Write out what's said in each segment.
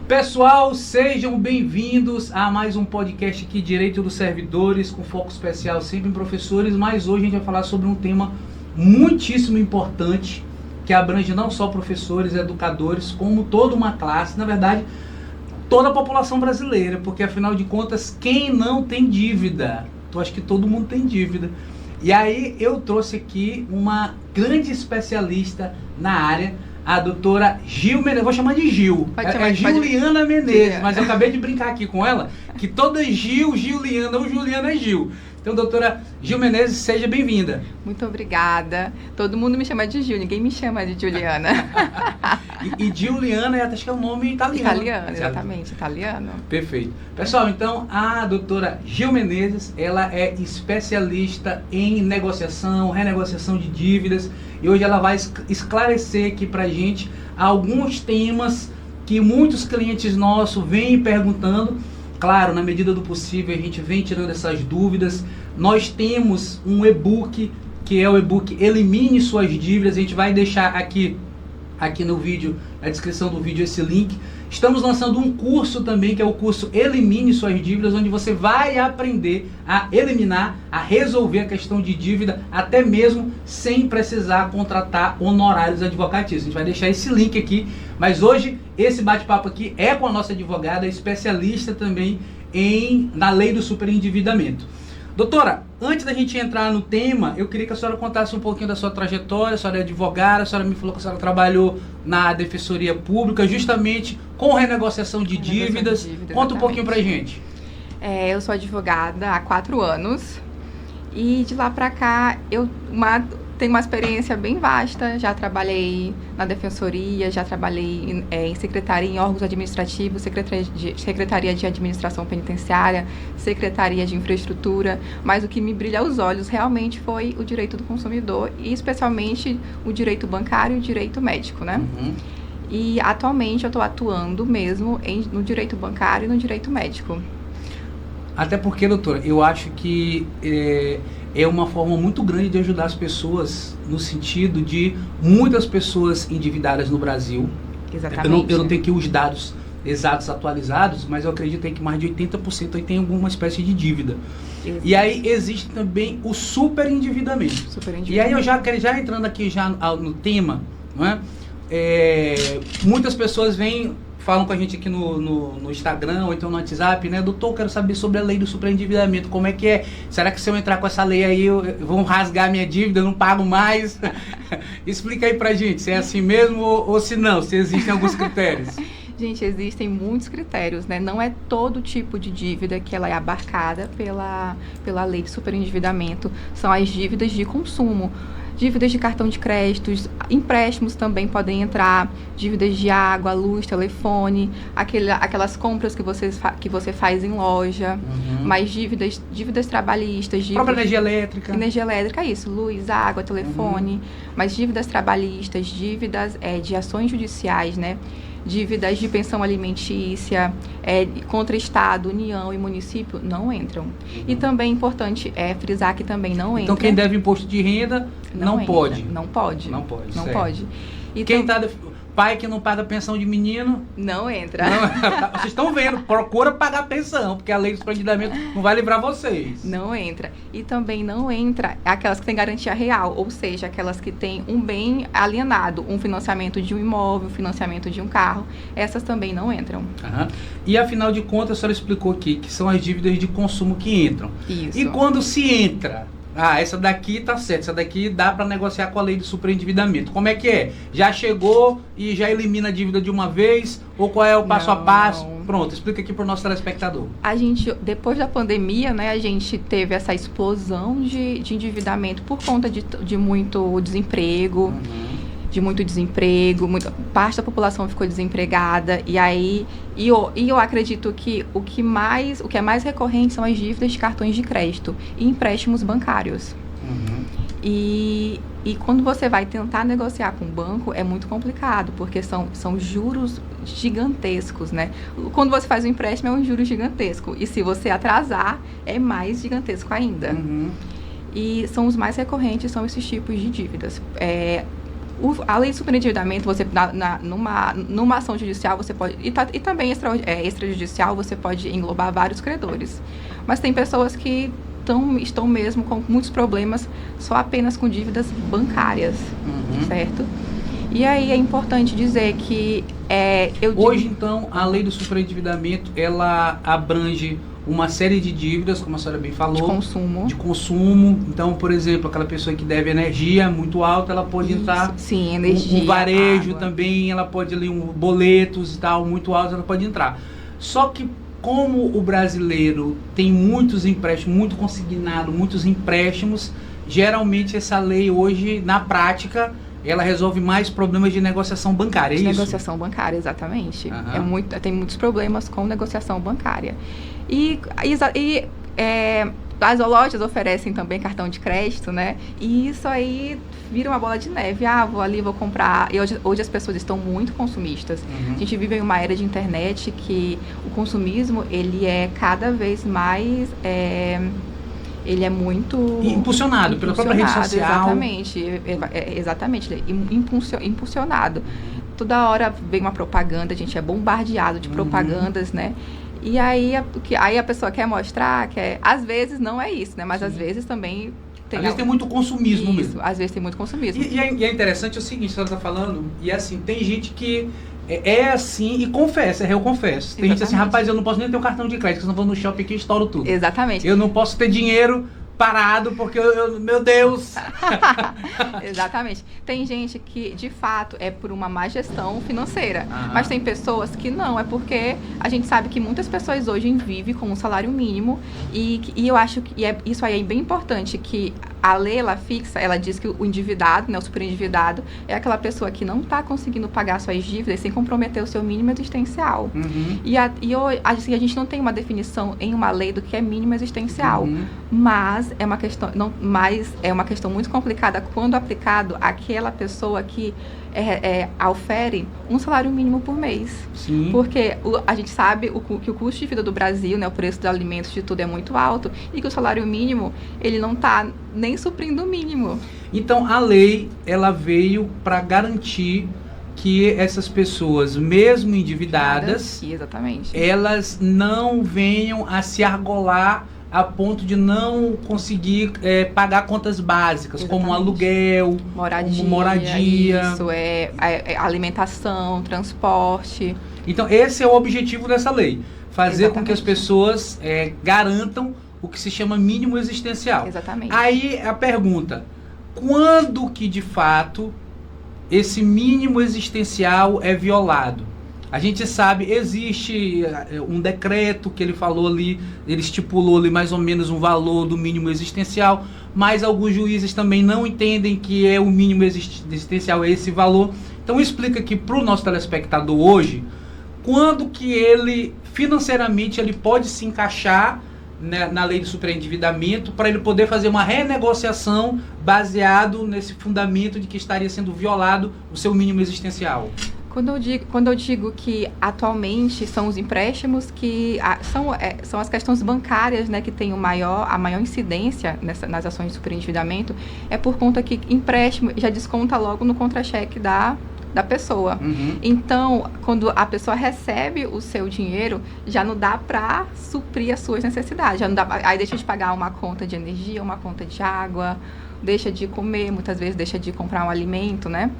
Pessoal, sejam bem-vindos a mais um podcast aqui, Direito dos Servidores, com foco especial sempre em professores, mas hoje a gente vai falar sobre um tema muitíssimo importante, que abrange não só professores, educadores, como toda uma classe, na verdade, toda a população brasileira, porque afinal de contas, quem não tem dívida? Eu acho que todo mundo tem dívida. E aí eu trouxe aqui uma grande especialista na área, a doutora Gil Menezes, vou chamar de Gil, Juliana Menezes, mas eu acabei de brincar aqui com ela, que toda Juliana ou Juliana é Gil. Então, doutora Gil Menezes, seja bem-vinda. Muito obrigada. Todo mundo me chama de Gil, ninguém me chama de Juliana. e Juliana, acho que é um nome italiano. Italiano, exatamente, italiano. Perfeito. Pessoal, então, a doutora Gil Menezes, ela é especialista em negociação, renegociação de dívidas, e hoje ela vai esclarecer aqui pra gente alguns temas que muitos clientes nossos vêm perguntando. Claro, na medida do possível, a gente vem tirando essas dúvidas. Nós temos um e-book, que é o e-book Elimine Suas Dívidas. A gente vai deixar aqui no vídeo, na descrição do vídeo, esse link. Estamos lançando um curso também, que é o curso Elimine Suas Dívidas, onde você vai aprender a eliminar, a resolver a questão de dívida, até mesmo sem precisar contratar honorários advocatícios. A gente vai deixar esse link aqui, mas hoje esse bate-papo aqui é com a nossa advogada, especialista também na lei do superendividamento. Doutora, antes da gente entrar no tema, eu queria que a senhora contasse um pouquinho da sua trajetória. A senhora é advogada, a senhora me falou que a senhora trabalhou na Defensoria Pública, justamente com renegociação de dívidas. Conta um pouquinho pra gente. Eu sou advogada há 4 anos e de lá pra cá eu tenho uma experiência bem vasta. Já trabalhei na Defensoria, já trabalhei em secretaria, em órgãos administrativos, Secretaria de Administração Penitenciária, Secretaria de Infraestrutura, mas o que me brilha aos olhos realmente foi o direito do consumidor e especialmente o direito bancário e o direito médico, né? Uhum. E atualmente eu estou atuando mesmo no direito bancário e no direito médico. Até porque, doutora, eu acho que é uma forma muito grande de ajudar as pessoas, no sentido de muitas pessoas endividadas no Brasil. Exatamente. Eu não tenho aqui os dados exatos atualizados, mas eu acredito que mais de 80% aí tem alguma espécie de dívida. Exato. E aí existe também o superendividamento. E aí eu já entrando aqui no tema, não é? Muitas pessoas falam com a gente aqui no Instagram ou então no WhatsApp, né? Doutor, eu quero saber sobre a lei do superendividamento, como é que é? Será que se eu entrar com essa lei aí, vão rasgar minha dívida, eu não pago mais? Explica aí pra gente, se é assim mesmo ou se não, se existem alguns critérios. Gente, existem muitos critérios, né? Não é todo tipo de dívida que ela é abarcada pela lei de superendividamento, são as dívidas de consumo. Dívidas de cartão de créditos, empréstimos também podem entrar, dívidas de água, luz, telefone, aquelas compras que você faz em loja, mas dívidas trabalhistas, própria energia elétrica. Energia elétrica, isso, luz, água, telefone, mas dívidas trabalhistas, dívidas de ações judiciais, né? Dívidas de pensão alimentícia, contra Estado, União e município, não entram. E também é importante frisar que também não entra. Então quem deve imposto de renda não pode. Não pode. Não pode. Não pode. E quem pai que não paga pensão de menino... Não entra. Vocês estão vendo, procura pagar pensão, porque a lei do superendividamento não vai livrar vocês. Não entra. E também não entra aquelas que têm garantia real, ou seja, aquelas que têm um bem alienado, um financiamento de um imóvel, um financiamento de um carro. Essas também não entram. Uhum. E afinal de contas, a senhora explicou aqui que são as dívidas de consumo que entram. Isso. E quando se entra... essa daqui tá certo, essa daqui dá para negociar com a lei do superendividamento. Como é que é? Já chegou e já elimina a dívida de uma vez? Ou qual é o passo a passo? Pronto, explica aqui para o nosso telespectador. Depois da pandemia, né, a gente teve essa explosão de endividamento por conta de muito desemprego. Parte da população ficou desempregada, e eu acredito que o que é mais recorrente são as dívidas de cartões de crédito e empréstimos bancários. E quando você vai tentar negociar com o banco, é muito complicado, porque são juros gigantescos, né? Quando você faz um empréstimo, é um juro gigantesco, e se você atrasar, é mais gigantesco ainda. E são os mais recorrentes, são esses tipos de dívidas. A lei de superendividamento, você, numa ação judicial, você pode, e também extrajudicial, você pode englobar vários credores. Mas tem pessoas que estão mesmo com muitos problemas só apenas com dívidas bancárias, certo? E aí é importante dizer que... Hoje, então, a lei do superendividamento, ela abrange uma série de dívidas, como a senhora bem falou. De consumo. Então, por exemplo, aquela pessoa que deve energia muito alta, ela pode entrar. Sim, energia. Um varejo água. também, ela pode ali boletos e tal, muito altos, ela pode entrar. Só que como o brasileiro tem muitos empréstimos, muito consignado, muitos empréstimos, geralmente essa lei hoje, na prática, ela resolve mais problemas de negociação bancária, é isso? Negociação bancária, exatamente. Tem muitos problemas com negociação bancária. As lojas oferecem também cartão de crédito, né? E isso aí vira uma bola de neve. Vou ali, vou comprar. E hoje as pessoas estão muito consumistas. A gente vive em uma era de internet que o consumismo, ele é cada vez mais... ele é muito... Impulsionado pela própria rede social. Exatamente. Impulsionado. Toda hora vem uma propaganda, a gente é bombardeado de propagandas, né? E aí a pessoa quer mostrar que às vezes não é isso, né? Mas Sim. Às vezes também tem... Às vezes tem muito consumismo isso, mesmo. Às vezes tem muito consumismo. E é interessante o seguinte, você está falando, e assim, tem gente que é assim e confessa, eu confesso. Tem gente assim, rapaz, eu não posso nem ter um cartão de crédito, senão eu vou no shopping aqui e estouro tudo. Exatamente. Eu não posso ter dinheiro parado, porque meu Deus! Exatamente. Tem gente que, de fato, é por uma má gestão financeira. Mas tem pessoas que não, é porque a gente sabe que muitas pessoas hoje vivem com um salário mínimo e eu acho que isso aí é bem importante, que a lei, ela fixa, ela diz que o endividado, né, o superendividado, é aquela pessoa que não está conseguindo pagar suas dívidas sem comprometer o seu mínimo existencial. E assim, a gente não tem uma definição em uma lei do que é mínimo existencial, mas é uma questão muito complicada quando aplicado àquela pessoa que ofere um salário mínimo por mês. Sim. Porque a gente sabe que o custo de vida do Brasil, né, o preço dos alimentos, de tudo é muito alto, e que o salário mínimo, ele não está nem suprindo o mínimo. Então, a lei, ela veio para garantir que essas pessoas, mesmo endividadas, exatamente, elas não venham a se argolar a ponto de não conseguir pagar contas básicas, Exatamente. Como aluguel, moradia. Isso, alimentação, transporte. Então, esse é o objetivo dessa lei. Fazer Exatamente. Com que as pessoas garantam o que se chama mínimo existencial. Exatamente. Aí a pergunta, quando que de fato esse mínimo existencial é violado? A gente sabe, existe um decreto que ele falou ali, ele estipulou ali mais ou menos um valor do mínimo existencial, mas alguns juízes também não entendem que o mínimo existencial é esse valor. Então explica aqui para o nosso telespectador hoje, quando que ele, financeiramente, ele pode se encaixar na lei de superendividamento para ele poder fazer uma renegociação baseado nesse fundamento de que estaria sendo violado o seu mínimo existencial. Quando eu digo que atualmente são os empréstimos que são as questões bancárias, né, que tem a maior incidência nas ações de superendividamento, é por conta que empréstimo já desconta logo no contra-cheque da pessoa. Então, quando a pessoa recebe o seu dinheiro, já não dá para suprir as suas necessidades. Já não dá, aí deixa de pagar uma conta de energia, uma conta de água, deixa de comer, muitas vezes deixa de comprar um alimento, né?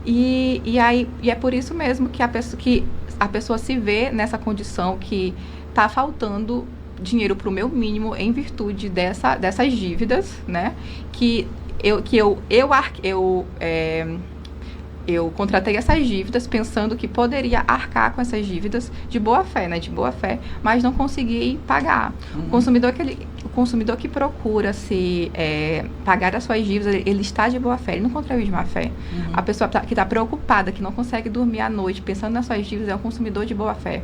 E é por isso mesmo que a pessoa se vê nessa condição que está faltando dinheiro para o meu mínimo em virtude dessas dívidas, né? Eu contratei essas dívidas pensando que poderia arcar com essas dívidas de boa fé, né? De boa fé, mas não consegui pagar. O consumidor que procura pagar as suas dívidas, ele está de boa fé, ele não contraiu de má fé. A pessoa que está preocupada, que não consegue dormir à noite pensando nas suas dívidas, é um consumidor de boa fé.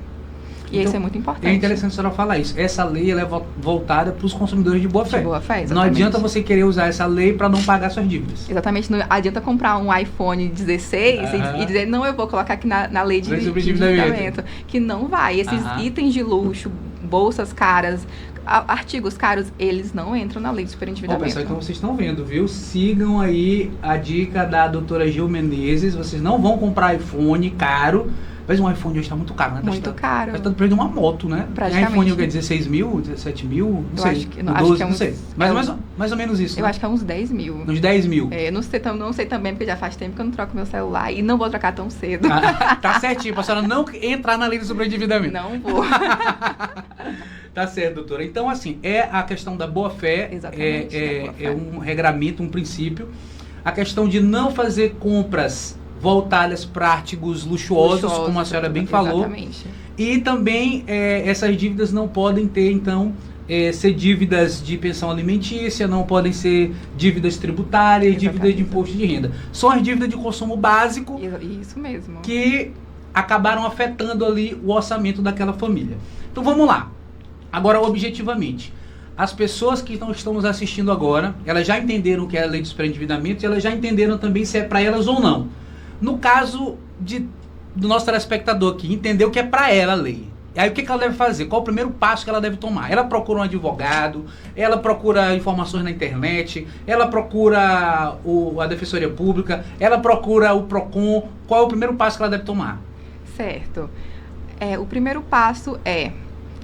E isso é muito importante. É interessante a senhora falar isso. Essa lei ela é voltada para os consumidores de boa fé. De boa fé, exatamente. Não adianta você querer usar essa lei para não pagar suas dívidas. Exatamente. Não adianta comprar um iPhone 16 e dizer, não, eu vou colocar aqui na lei de endividamento. Que não vai. Esses itens de luxo, bolsas caras, artigos caros, eles não entram na lei de superendividamento. Bom, pessoal, então vocês estão vendo, viu? Sigam aí a dica da doutora Gil Menezes. Vocês não vão comprar iPhone caro. Mas um iPhone hoje está muito caro, né? Muito caro. Está preço de uma moto, né? Praticamente. iPhone é 16 mil, 17 mil, não sei. Acho que, não, 12, acho que é uns, não sei. Mais ou menos isso. Eu né? acho que é uns 10 mil. Uns 10 mil. Não sei também, porque já faz tempo que eu não troco meu celular e não vou trocar tão cedo. Tá certinho, pra senhora não entrar na lei de sobreendividamento. Não vou. Tá certo, doutora. Então, assim, é a questão da boa-fé. Exatamente. É um regramento, um princípio. A questão de não fazer compras voltadas para artigos luxuosos, como a senhora bem falou. Exatamente. E também essas dívidas não podem ter, então, ser dívidas de pensão alimentícia, não podem ser dívidas tributárias, dívidas de imposto de renda. São as dívidas de consumo básico. Isso mesmo. Que acabaram afetando ali o orçamento daquela família. Então vamos lá. Agora, objetivamente, as pessoas que estão nos assistindo agora, elas já entenderam o que é a lei de superendividamento e elas já entenderam também se é para elas ou não. No caso do nosso telespectador aqui, entender o que é para ela a lei. E aí o que ela deve fazer? Qual o primeiro passo que ela deve tomar? Ela procura um advogado, ela procura informações na internet, ela procura a Defensoria Pública, ela procura o PROCON. Qual é o primeiro passo que ela deve tomar? Certo. O primeiro passo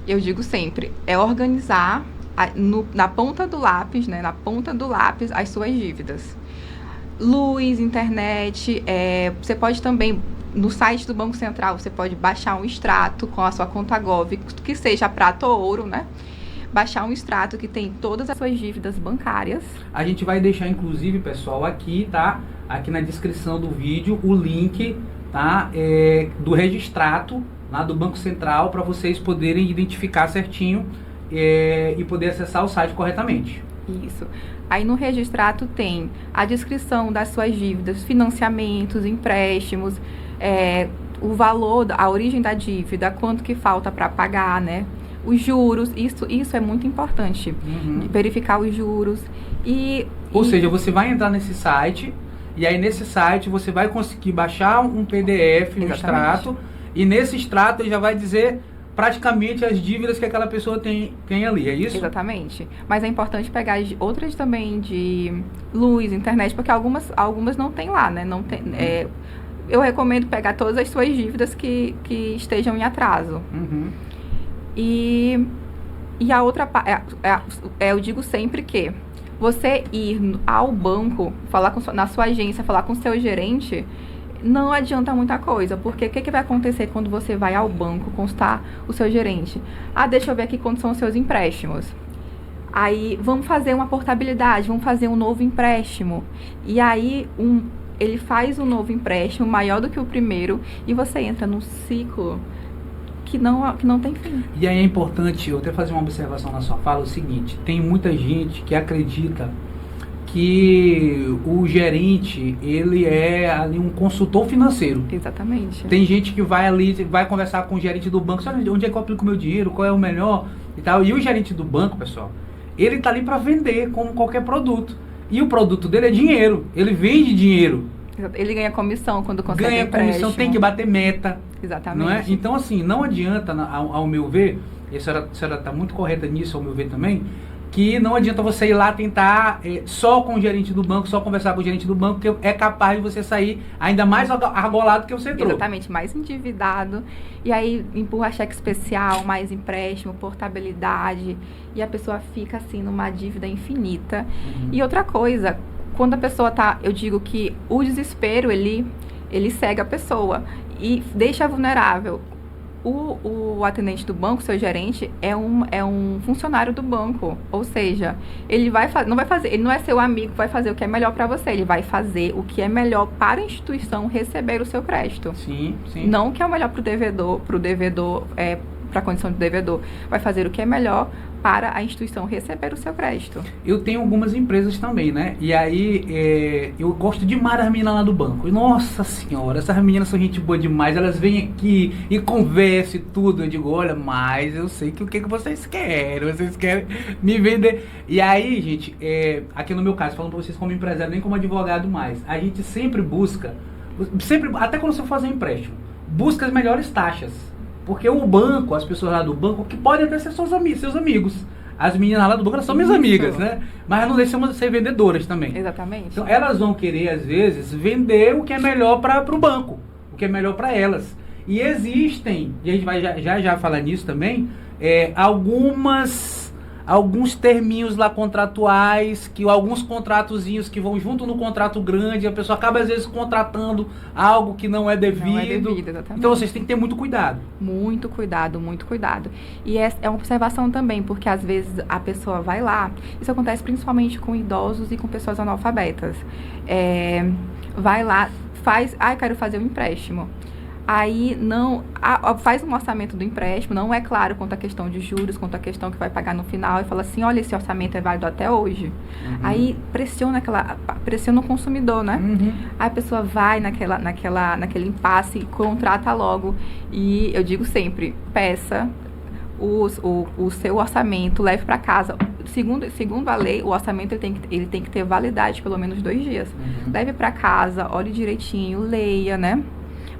eu digo sempre, é organizar na ponta do lápis, né? Na ponta do lápis as suas dívidas. Luz, internet, você pode também, no site do Banco Central, você pode baixar um extrato com a sua conta Gov, que seja prata ou ouro, né? Baixar um extrato que tem todas as suas dívidas bancárias. A gente vai deixar, inclusive, pessoal, aqui, tá? Aqui na descrição do vídeo, o link, tá? Do registrato lá do Banco Central, para vocês poderem identificar certinho e poder acessar o site corretamente. Isso. Aí no registrato tem a descrição das suas dívidas, financiamentos, empréstimos, o valor, a origem da dívida, quanto que falta para pagar, né? Os juros, isso é muito importante, verificar os juros. Ou seja, você vai entrar nesse site e aí nesse site você vai conseguir baixar um PDF, um extrato, e nesse extrato ele já vai dizer praticamente as dívidas que aquela pessoa tem ali, é isso? Exatamente. Mas é importante pegar outras também de luz, internet, porque algumas não tem lá, né? Não tem, eu recomendo pegar todas as suas dívidas que estejam em atraso. E a outra eu digo sempre que você ir ao banco, falar na sua agência, falar com o seu gerente, não adianta muita coisa, porque o que vai acontecer quando você vai ao banco consultar o seu gerente? Deixa eu ver aqui quantos são os seus empréstimos. Aí, vamos fazer uma portabilidade, vamos fazer um novo empréstimo. E aí, ele faz um novo empréstimo maior do que o primeiro e você entra num ciclo que não tem fim. E aí é importante, eu até fazer uma observação na sua fala, o seguinte, tem muita gente que acredita que o gerente, ele é ali um consultor financeiro. Exatamente. Tem gente que vai ali, vai conversar com o gerente do banco, sabe onde é que eu aplico o meu dinheiro, qual é o melhor e tal. E o gerente do banco, pessoal, ele tá ali para vender como qualquer produto. E o produto dele é dinheiro, ele vende dinheiro. Ele ganha comissão quando consegue ganha empréstimo. Comissão, tem que bater meta. Exatamente. Não é? Então, assim, não adianta, ao meu ver, e a senhora está muito correta nisso, ao meu ver também, que não adianta você ir lá tentar só com o gerente do banco, só conversar com o gerente do banco, porque é capaz de você sair ainda mais argolado que você entrou. Exatamente, mais endividado. E aí empurra cheque especial, mais empréstimo, portabilidade, e a pessoa fica assim numa dívida infinita. E outra coisa, quando a pessoa eu digo que o desespero, ele cega a pessoa e deixa vulnerável. O atendente do banco, seu gerente, é um funcionário do banco. Ou seja, ele ele não é seu amigo que vai fazer o que é melhor para você. Ele vai fazer o que é melhor para a instituição receber o seu crédito. Sim, sim. Não o que é o melhor para o devedor para a condição de devedor, vai fazer o que é melhor para a instituição receber o seu crédito. Eu tenho algumas empresas também, né? E aí eu gosto demais das meninas lá do banco. Nossa senhora, essas meninas são gente boa demais. Elas vêm aqui e conversam e tudo. Eu digo, olha, mas eu sei que o que vocês querem. Vocês querem me vender. E aí, gente, aqui no meu caso, falando pra vocês como empresário, nem como advogado mais, a gente sempre busca, até quando você for fazer um empréstimo, busca as melhores taxas. Porque o banco, as pessoas lá do banco, que podem até ser seus amigos. As meninas lá do banco, elas são minhas amigas, né? Mas não deixam de ser vendedoras também. Exatamente. Então, elas vão querer, às vezes, vender o que é melhor para o banco. O que é melhor para elas. E existem, e a gente vai já falar nisso também, alguns terminhos lá contratuais, alguns contratozinhos que vão junto no contrato grande, a pessoa acaba às vezes contratando algo que não é devido. Não é devido, exatamente. Então vocês têm que ter muito cuidado. Muito cuidado, muito cuidado. E é uma observação também, porque às vezes a pessoa vai lá, isso acontece principalmente com idosos e com pessoas analfabetas. Vai lá, quero fazer um empréstimo. Aí faz um orçamento do empréstimo, não é claro quanto a questão de juros, quanto a questão que vai pagar no final, e fala assim, olha, esse orçamento é válido até hoje. Uhum. Aí pressiona o consumidor, né? Uhum. Aí a pessoa vai naquele impasse e contrata logo. E eu digo sempre, peça o seu orçamento, leve para casa. Segundo a lei, o orçamento ele tem que ter validade pelo menos 2 dias. Uhum. Leve para casa, olhe direitinho, leia, né?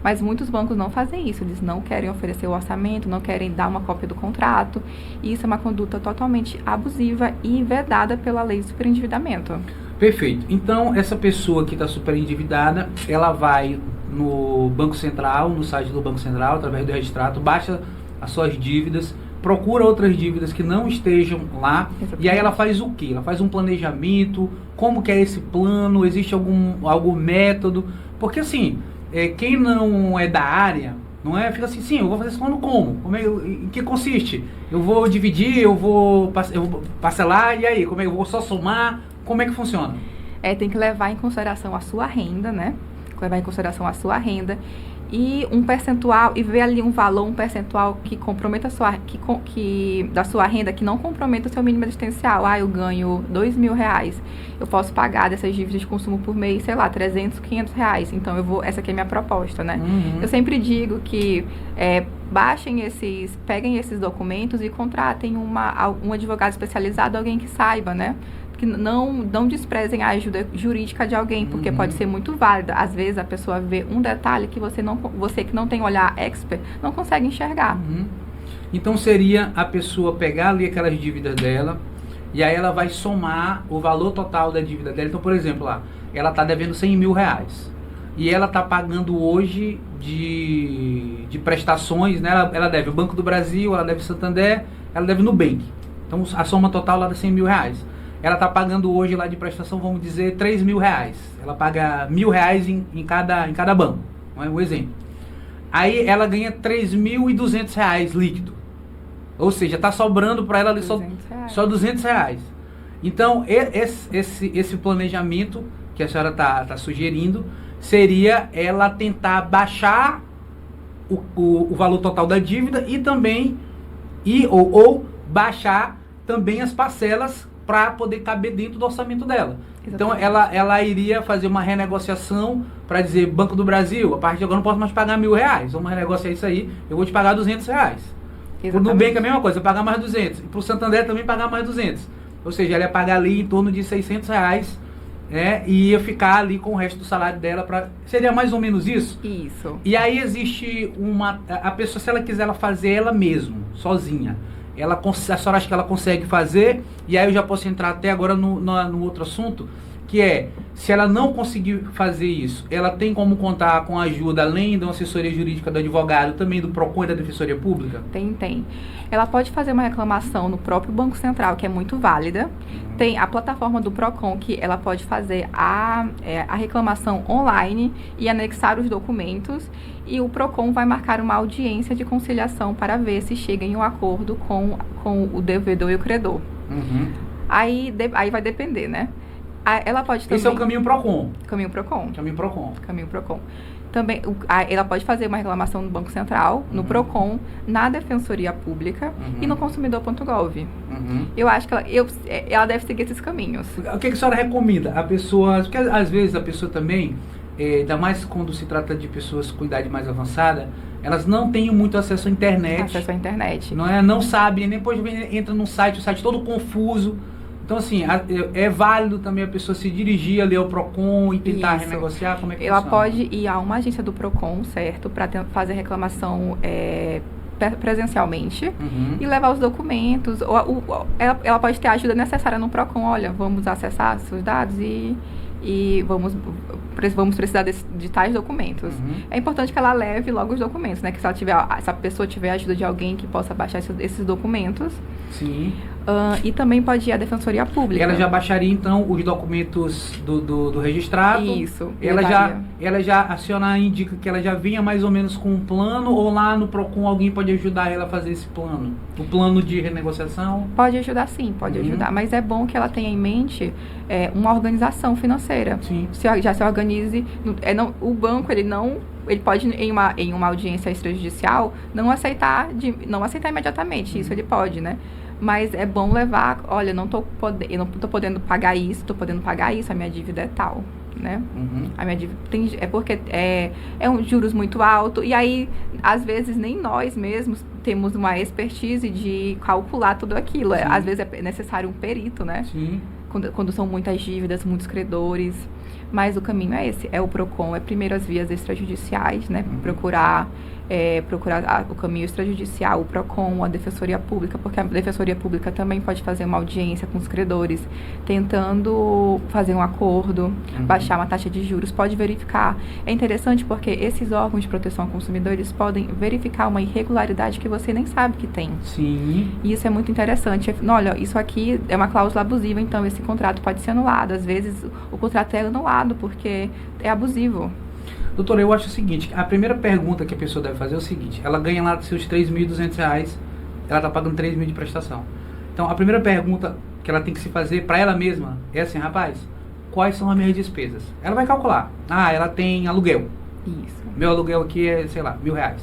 Mas muitos bancos não fazem isso, eles não querem oferecer o orçamento, não querem dar uma cópia do contrato. E isso é uma conduta totalmente abusiva e vedada pela lei de superendividamento. Perfeito. Então, essa pessoa que está superendividada, ela vai no Banco Central, no site do Banco Central, através do Registrato, baixa as suas dívidas, procura outras dívidas que não estejam lá. Exatamente. E aí ela faz o quê? Ela faz um planejamento, como que é esse plano, existe algum método, porque assim... quem não é da área, não é? Fica assim, sim, eu vou fazer esse plano como? Em que consiste? Eu vou dividir, eu vou parcelar, e aí? Eu vou só somar? Como é que funciona? Tem que levar em consideração a sua renda, né? Levar em consideração a sua renda e um percentual, e ver ali um percentual que comprometa da sua renda, que não comprometa o seu mínimo existencial. Eu ganho R$2.000, eu posso pagar dessas dívidas de consumo por mês, sei lá, 300, R$500. Então essa aqui é a minha proposta, né? Uhum. Eu sempre digo que peguem esses documentos e contratem um advogado especializado, alguém que saiba, né? Que não desprezem a ajuda jurídica de alguém, porque pode ser muito válida. Às vezes a pessoa vê um detalhe que você que não tem olhar expert não consegue enxergar. Uhum. Então seria a pessoa pegar ali aquelas dívidas dela e aí ela vai somar o valor total da dívida dela. Então, por exemplo, ela está devendo R$100.000 e ela está pagando hoje de prestações, né? Ela deve o Banco do Brasil, ela deve Santander, ela deve Nubank. Então a soma total lá dá R$100.000. Ela está pagando hoje lá de prestação, vamos dizer, R$3.000. Ela paga R$1.000 em cada banco. Não é um exemplo. Aí ela ganha R$3.200 líquido. Ou seja, está sobrando para ela ali só R$200. Então, esse planejamento que a senhora está sugerindo seria ela tentar baixar o valor total da dívida e também ou baixar também as parcelas para poder caber dentro do orçamento dela. Exatamente. Então ela iria fazer uma renegociação para dizer, Banco do Brasil, a partir de agora não posso mais pagar R$1.000, vamos renegociar isso aí, eu vou te pagar R$200. O Nubank é a mesma coisa, eu pagar mais 200. E para o Santander também pagar mais 200. Ou seja, ela ia pagar ali em torno de R$600, né, e ia ficar ali com o resto do salário dela. Seria mais ou menos isso? Isso. E aí existe a pessoa, se ela quiser ela fazer ela mesma, sozinha, a senhora acha que ela consegue fazer? E aí eu já posso entrar até agora no outro assunto, que é, se ela não conseguir fazer isso, ela tem como contar com a ajuda, além de uma assessoria jurídica do advogado, também do PROCON e da Defensoria Pública? Tem. Ela pode fazer uma reclamação no próprio Banco Central, que é muito válida. Tem a plataforma do PROCON, que ela pode fazer a reclamação online e anexar os documentos. E o PROCON vai marcar uma audiência de conciliação para ver se chega em um acordo com o devedor e o credor. Uhum. Aí vai depender, né? Ela pode também... Esse é o caminho PROCON. Caminho PROCON. Caminho PROCON. Caminho PROCON. Também, ela pode fazer uma reclamação no Banco Central, no PROCON, na Defensoria Pública e no consumidor.gov. Eu acho que ela deve seguir esses caminhos. O que a senhora recomenda? A pessoa, porque às vezes a pessoa também, ainda mais quando se trata de pessoas com idade mais avançada, elas não têm muito acesso à internet. Acesso à internet. Não sabem, nem depois entra num site, o site todo confuso. Então, assim, é válido também a pessoa se dirigir ali ao PROCON e tentar renegociar? Como é que ela funciona? pode ir a uma agência do PROCON, certo? Para fazer reclamação presencialmente e levar os documentos. Ela pode ter a ajuda necessária no PROCON. Olha, vamos acessar seus dados e vamos precisar de tais documentos. É importante que ela leve logo os documentos, né? Que se a pessoa tiver a ajuda de alguém que possa baixar esses documentos. Sim. E também pode ir à Defensoria Pública. Ela já baixaria, então, os documentos do registrado. Isso. Ela já indica que ela já vinha mais ou menos com um plano, ou lá no PROCON alguém pode ajudar ela a fazer esse plano? O plano de renegociação? Pode ajudar, sim, pode ajudar. Mas é bom que ela tenha em mente uma organização financeira. Sim. Já se organize. O banco, ele pode, em uma audiência extrajudicial, não aceitar imediatamente. Isso ele pode, né? Mas é bom levar, olha, eu não tô podendo pagar isso, estou podendo pagar isso, a minha dívida é tal, né? A minha dívida é porque é um juros muito alto, e aí, às vezes, nem nós mesmos temos uma expertise de calcular tudo aquilo. Às vezes é necessário um perito, né? Sim. Quando são muitas dívidas, muitos credores. Mas o caminho é esse, é o PROCON, primeiro as vias extrajudiciais, né? Procurar o caminho extrajudicial, o PROCON, a Defensoria Pública, porque a Defensoria Pública também pode fazer uma audiência com os credores, tentando fazer um acordo, baixar uma taxa de juros, pode verificar. É interessante porque esses órgãos de proteção ao consumidor, eles podem verificar uma irregularidade que você nem sabe que tem. Sim. E isso é muito interessante. Olha, isso aqui é uma cláusula abusiva, então esse contrato pode ser anulado. Às vezes o contrato é anulado porque é abusivo. Doutora, eu acho o seguinte, a primeira pergunta que a pessoa deve fazer é o seguinte: ela ganha lá seus R$3.200, ela está pagando R$3.000 de prestação. Então, a primeira pergunta que ela tem que se fazer para ela mesma é assim: rapaz, quais são as minhas despesas? Ela vai calcular. Ela tem aluguel. Isso. Meu aluguel aqui é, sei lá, R$1.000.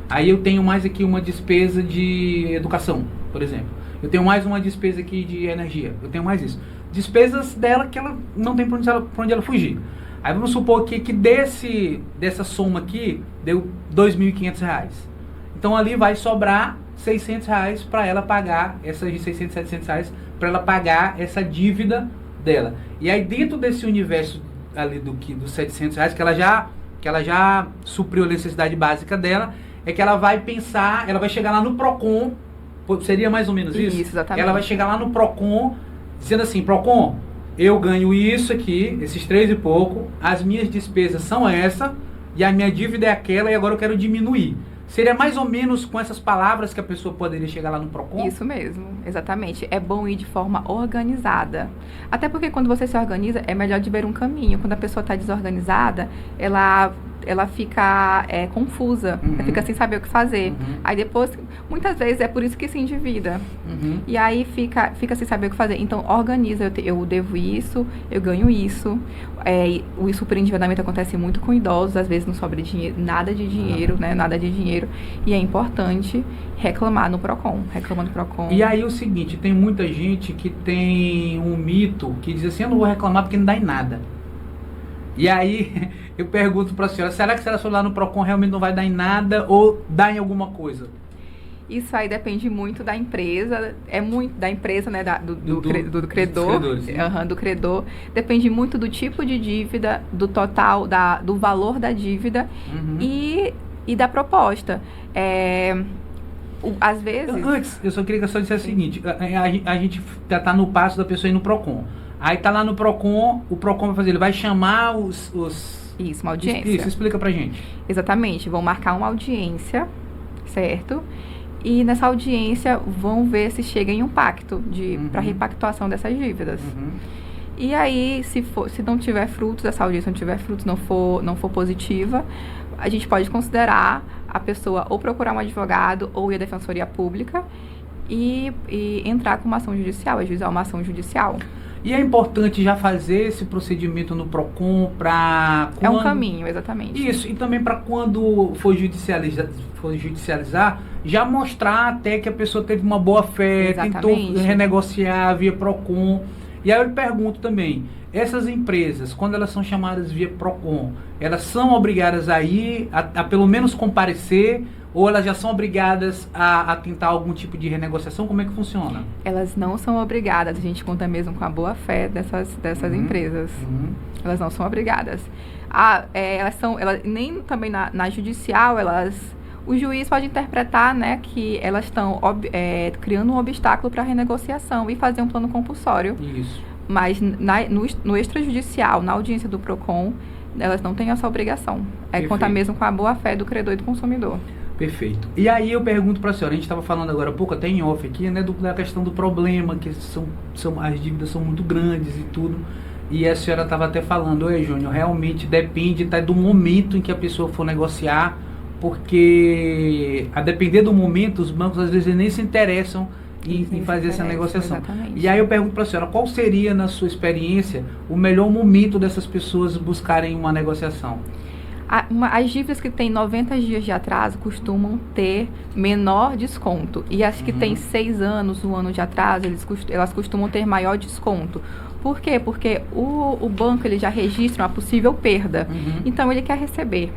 Aí eu tenho mais aqui uma despesa de educação, por exemplo. Eu tenho mais uma despesa aqui de energia. Eu tenho mais isso. Despesas dela que ela não tem para onde ela fugir. Aí vamos supor que dessa soma aqui deu R$2.500. Então ali vai sobrar R$600 para ela pagar, essas de R$600, R$700, para ela pagar essa dívida dela. E aí dentro desse universo ali dos R$700 que ela já supriu a necessidade básica dela, é que ela vai pensar, ela vai chegar lá no PROCON, seria mais ou menos isso? Isso, exatamente. Ela vai chegar lá no PROCON dizendo assim: PROCON, eu ganho isso aqui, esses 3 e pouco, as minhas despesas são essa, e a minha dívida é aquela, e agora eu quero diminuir. Seria mais ou menos com essas palavras que a pessoa poderia chegar lá no PROCON? Isso mesmo, exatamente. É bom ir de forma organizada. Até porque quando você se organiza, é melhor de ver um caminho. Quando a pessoa está desorganizada, ela fica confusa, ela fica sem saber o que fazer. Aí depois, muitas vezes, é por isso que se endivida. E aí fica sem saber o que fazer. Então, organiza, eu devo isso, eu ganho isso. O superendividamento acontece muito com idosos, às vezes não sobra nada de dinheiro, né? Nada de dinheiro. E é importante reclamar no PROCON. E aí o seguinte, tem muita gente que tem um mito que diz assim: eu não vou reclamar porque não dá em nada. E aí eu pergunto para a senhora: será que se ela for lá no PROCON realmente não vai dar em nada ou dá em alguma coisa? Isso aí depende muito da empresa, da empresa, né, do credor, do credor. Depende muito do tipo de dívida, do total, do valor da dívida e da proposta. Às vezes... Antes, eu só queria que a senhora dissesse o seguinte: a gente tá no passo da pessoa ir no PROCON. Aí tá lá no PROCON, o PROCON vai fazer, ele vai chamar Isso, uma audiência. Isso, explica pra gente. Exatamente, vão marcar uma audiência, certo? E nessa audiência vão ver se chega em um pacto para repactuação dessas dívidas. E aí, se não tiver frutos, essa audiência não tiver frutos, não for positiva, a gente pode considerar a pessoa ou procurar um advogado ou ir à Defensoria Pública e entrar com uma ação judicial, ajuizar uma ação judicial. E é importante já fazer esse procedimento no PROCON para... É um caminho, exatamente. Isso, e também para quando for judicializar, já mostrar até que a pessoa teve uma boa fé, tentou renegociar via PROCON. E aí eu lhe pergunto também, essas empresas, quando elas são chamadas via PROCON, elas são obrigadas a ir, a pelo menos comparecer, ou elas já são obrigadas a tentar algum tipo de renegociação? Como é que funciona? Elas não são obrigadas, a gente conta mesmo com a boa fé dessas empresas. Elas não são obrigadas. Nem também na judicial, o juiz pode interpretar, né, que elas estão criando um obstáculo para a renegociação e fazer um plano compulsório. Isso. Mas no extrajudicial, na audiência do PROCON, elas não têm essa obrigação. Conta mesmo com a boa fé do credor e do consumidor. Perfeito. E aí eu pergunto para a senhora, a gente estava falando agora há pouco, até em off aqui, né, da questão do problema, que as dívidas são muito grandes e tudo. E a senhora estava até falando, oi Júnior, realmente depende do momento em que a pessoa for negociar, porque a depender do momento, os bancos às vezes nem se interessam em fazer essa negociação. Exatamente. E aí eu pergunto para a senhora, qual seria, na sua experiência, o melhor momento dessas pessoas buscarem uma negociação? As dívidas que têm 90 dias de atraso costumam ter menor desconto. E as que têm 6 anos, 1 ano de atraso, elas costumam ter maior desconto. Por quê? Porque o banco ele já registra uma possível perda. Então ele quer receber.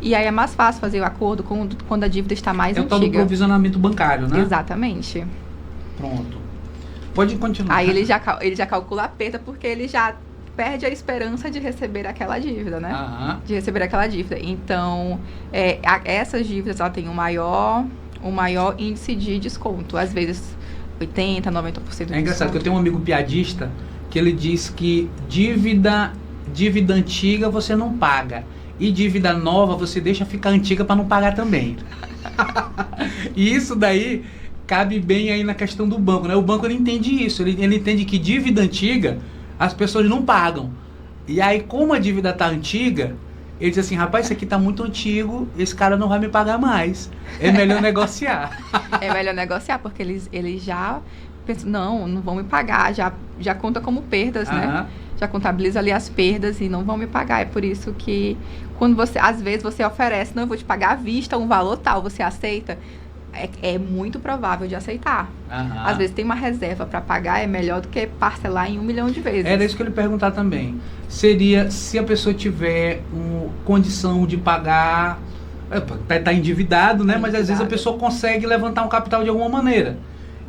E aí é mais fácil fazer o acordo quando a dívida está mais antiga. É o tal do provisionamento bancário, né? Exatamente. Pronto. Pode continuar. Aí ele já calcula a perda porque ele já perde a esperança de receber aquela dívida, né? De receber aquela dívida. Então, essas dívidas ela tem um maior índice de desconto. Às vezes 80%, 90% de desconto. É engraçado que eu tenho um amigo piadista que ele diz que dívida antiga você não paga. E dívida nova você deixa ficar antiga para não pagar também. E isso daí cabe bem aí na questão do banco, né? O banco ele entende isso, ele entende que dívida antiga as pessoas não pagam. E aí, como a dívida tá antiga, ele diz assim, rapaz, isso aqui tá muito antigo, esse cara não vai me pagar mais. É melhor negociar. É melhor negociar, porque eles já pensam, não vão me pagar, já conta como perdas, né? Já contabiliza ali as perdas e não vão me pagar. É por isso que, às vezes você oferece, não, eu vou te pagar à vista um valor tal, você aceita? É muito provável de aceitar. Às vezes tem uma reserva para pagar, é melhor do que parcelar em 1 milhão de vezes. Era isso que eu lhe perguntar também. Seria se a pessoa tiver condição de pagar, tá endividado, né? Mas às vezes a pessoa consegue levantar um capital de alguma maneira.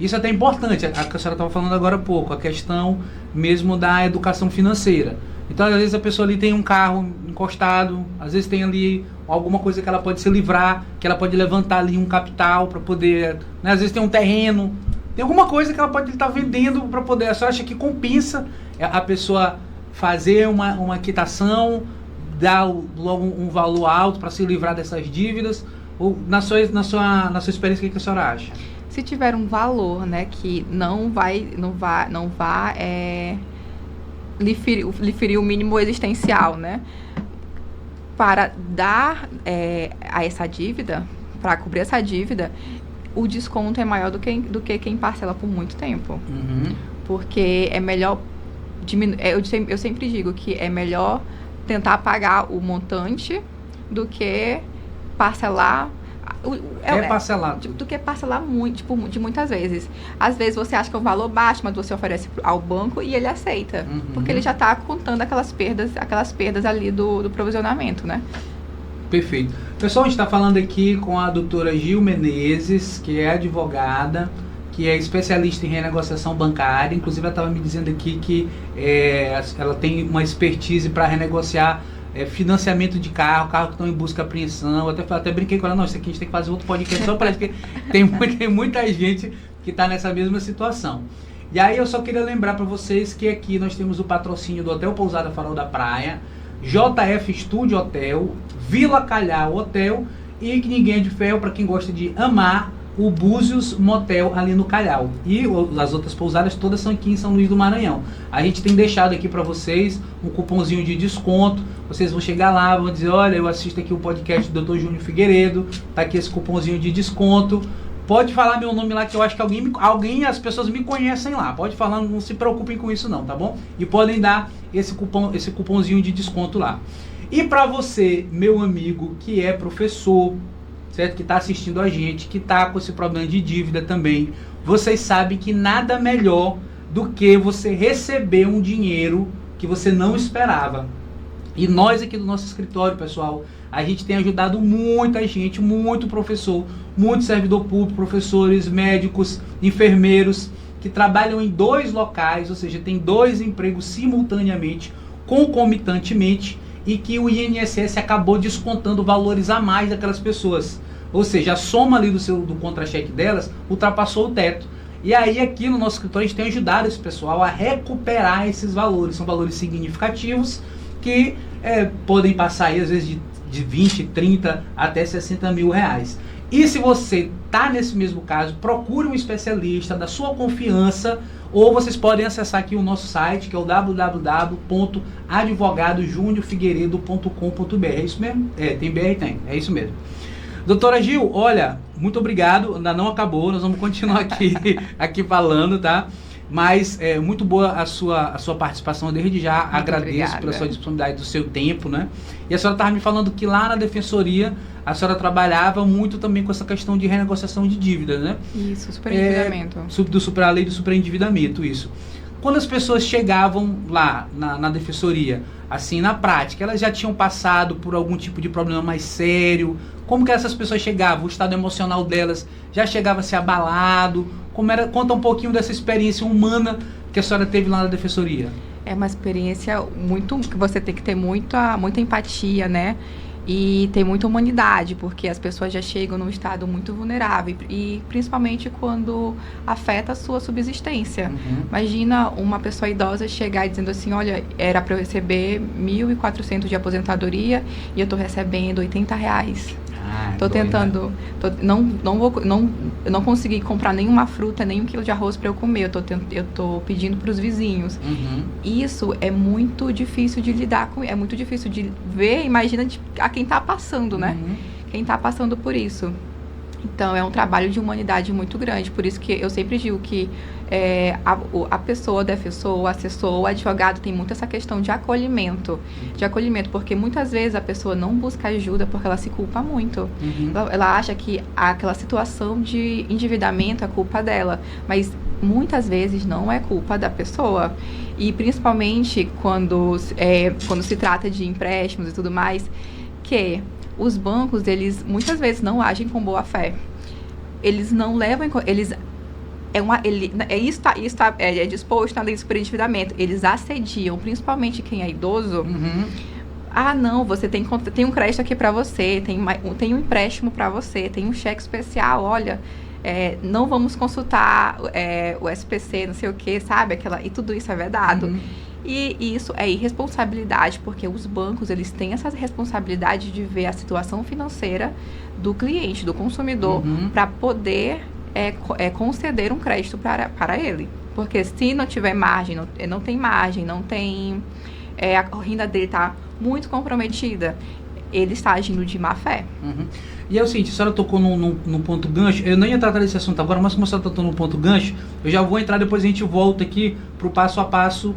Isso é até importante, a que a senhora estava falando agora há pouco, a questão mesmo da educação financeira. Então, às vezes a pessoa ali tem um carro encostado, às vezes tem ali alguma coisa que ela pode se livrar, que ela pode levantar ali um capital para poder, né? Às vezes tem um terreno, tem alguma coisa que ela pode estar vendendo para poder. A senhora acha que compensa a pessoa fazer uma quitação, dar logo um valor alto para se livrar dessas dívidas? Ou na sua experiência, o que a senhora acha? Se tiver um valor, né, que não vai lhe ferir o mínimo existencial, né? Para dar a essa dívida, para cobrir essa dívida, o desconto é maior do que quem parcela por muito tempo. Porque é melhor diminuir. Eu sempre digo que é melhor tentar pagar o montante do que parcelar. Parcelar do que parcelar muito, de muitas vezes. Às vezes você acha que é um valor baixo, mas você oferece ao banco e ele aceita. Porque ele já está contando aquelas perdas ali do provisionamento, né? Perfeito. Pessoal, a gente está falando aqui com a doutora Gil Menezes, que é advogada, que é especialista em renegociação bancária. Inclusive, ela estava me dizendo aqui que ela tem uma expertise para renegociar financiamento de carro que estão em busca de apreensão. Até brinquei com ela, não, isso aqui a gente tem que fazer outro podcast só para isso, porque tem muita gente que está nessa mesma situação. E aí eu só queria lembrar para vocês que aqui nós temos o patrocínio do Hotel Pousada Farol da Praia, JF Studio Hotel, Vila Calhau Hotel e que ninguém é de ferro para quem gosta de amar o Búzios Motel ali no Calhau. E as outras pousadas todas são aqui em São Luís do Maranhão. A gente tem deixado aqui para vocês um cupomzinho de desconto. Vocês vão chegar lá, vão dizer, olha, eu assisto aqui o podcast do Dr. Júnior Figueiredo, tá aqui esse cupomzinho de desconto. Pode falar meu nome lá, que eu acho que as pessoas me conhecem lá. Pode falar, não se preocupem com isso não, tá bom? E podem dar esse cupomzinho de desconto lá. E para você, meu amigo, que é professor, certo? Que está assistindo a gente, que está com esse problema de dívida também, vocês sabem que nada melhor do que você receber um dinheiro que você não esperava. E nós aqui do nosso escritório, pessoal, a gente tem ajudado muita gente, muito professor, muito servidor público, professores, médicos, enfermeiros, que trabalham em 2 locais, ou seja, tem 2 empregos simultaneamente, concomitantemente, e que o INSS acabou descontando valores a mais daquelas pessoas. Ou seja, a soma ali do contra-cheque delas ultrapassou o teto. E aí aqui no nosso escritório a gente tem ajudado esse pessoal a recuperar esses valores. São valores significativos que podem passar aí às vezes de 20, 30 até 60 mil reais. E se você está nesse mesmo caso, procure um especialista da sua confiança, ou vocês podem acessar aqui o nosso site, que é o www.advogadojuniorfigueiredo.com.br. É isso mesmo? Tem BR? Tem. É isso mesmo. Doutora Gil, olha, muito obrigado. Ainda não acabou, nós vamos continuar aqui falando, tá? Mas é muito boa a sua participação desde já. Muito agradeço obrigada pela sua disponibilidade do seu tempo, né? E a senhora estava me falando que lá na Defensoria a senhora trabalhava muito também com essa questão de renegociação de dívidas, né? Isso, superendividamento. A lei do superendividamento, isso. Quando as pessoas chegavam lá na Defensoria, assim, na prática, elas já tinham passado por algum tipo de problema mais sério? Como que essas pessoas chegavam? O estado emocional delas já chegava a ser abalado? Como era? Conta um pouquinho dessa experiência humana que a senhora teve lá na Defensoria. É uma experiência que você tem que ter muita empatia, né? E tem muita humanidade, porque as pessoas já chegam num estado muito vulnerável, e principalmente quando afeta a sua subsistência. Uhum. Imagina uma pessoa idosa chegar e dizendo assim, olha, era para eu receber 1.400 de aposentadoria e eu estou recebendo R$80. Tô tentando, eu não consegui comprar nenhuma fruta, nem 1 quilo de arroz para eu comer, eu tô pedindo para os vizinhos. Uhum. Isso é muito difícil de lidar com, é muito difícil de ver, imagina a quem tá passando, né? Uhum. Quem tá passando por isso. Então, é um trabalho de humanidade muito grande, por isso que eu sempre digo que a pessoa, o defensor, o assessor, o advogado tem muito essa questão de acolhimento, porque muitas vezes a pessoa não busca ajuda porque ela se culpa muito. Uhum. Ela acha que aquela situação de endividamento é culpa dela, mas muitas vezes não é culpa da pessoa. E principalmente quando se trata de empréstimos e tudo mais, que os bancos, eles muitas vezes não agem com boa fé. Eles não levam em conta, é disposto na lei do superendividamento. Eles assediam, principalmente quem é idoso. Uhum. Ah, não, você tem um crédito aqui para você, tem um empréstimo para você, tem um cheque especial, olha, não vamos consultar o SPC, não sei o que, sabe? E tudo isso é vedado. Uhum. E isso é irresponsabilidade, porque os bancos, eles têm essa responsabilidade de ver a situação financeira do cliente, do consumidor, uhum, para poder conceder um crédito para ele. Porque se não tiver margem, não tem margem, não tem... a renda dele está muito comprometida, ele está agindo de má fé. Uhum. E é o seguinte, a senhora tocou no ponto gancho, eu nem ia tratar desse assunto agora, mas como a senhora tocou no ponto gancho, eu já vou entrar, depois a gente volta aqui para o passo a passo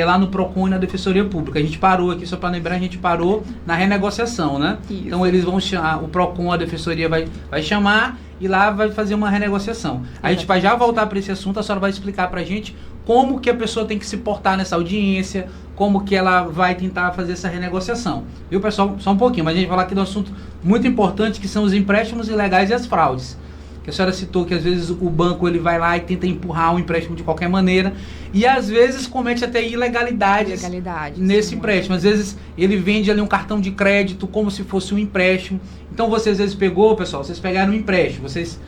lá no PROCON e na Defensoria Pública. A gente parou aqui, só para lembrar, a gente parou na renegociação, né? Isso. Então eles vão chamar, o PROCON, a Defensoria vai chamar e lá vai fazer uma renegociação. A gente vai já voltar para esse assunto, a senhora vai explicar para a gente como que a pessoa tem que se portar nessa audiência, como que ela vai tentar fazer essa renegociação. Viu, pessoal? Só um pouquinho, mas a gente vai falar aqui de um assunto muito importante, que são os empréstimos ilegais e as fraudes. Que a senhora citou que às vezes o banco ele vai lá e tenta empurrar um empréstimo de qualquer maneira e às vezes comete até ilegalidades nesse empréstimo. Às vezes ele vende ali um cartão de crédito como se fosse um empréstimo. Então você às vezes vocês pegaram um empréstimo, vocês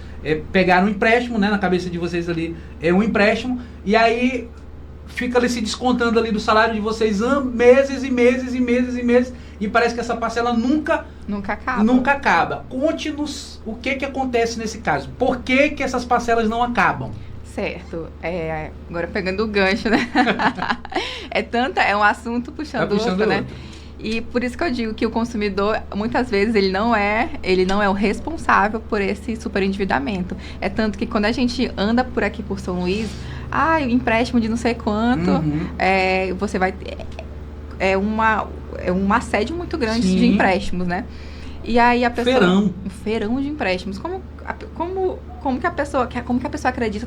pegaram um empréstimo, né, na cabeça de vocês ali um empréstimo, e aí fica ali se descontando ali do salário de vocês meses e meses e meses e meses, e parece que essa parcela nunca acaba. Conte-nos o que acontece nesse caso. Por que essas parcelas não acabam? Certo. Agora pegando o gancho, né? É um assunto puxando outro, né? E por isso que eu digo que o consumidor, muitas vezes, ele não é o responsável por esse superendividamento. É tanto que quando a gente anda por aqui por São Luís, empréstimo de não sei quanto, você vai... É um assédio muito grande Sim. de empréstimos, né? E aí a pessoa... Feirão. Um feirão de empréstimos. Como que a pessoa acredita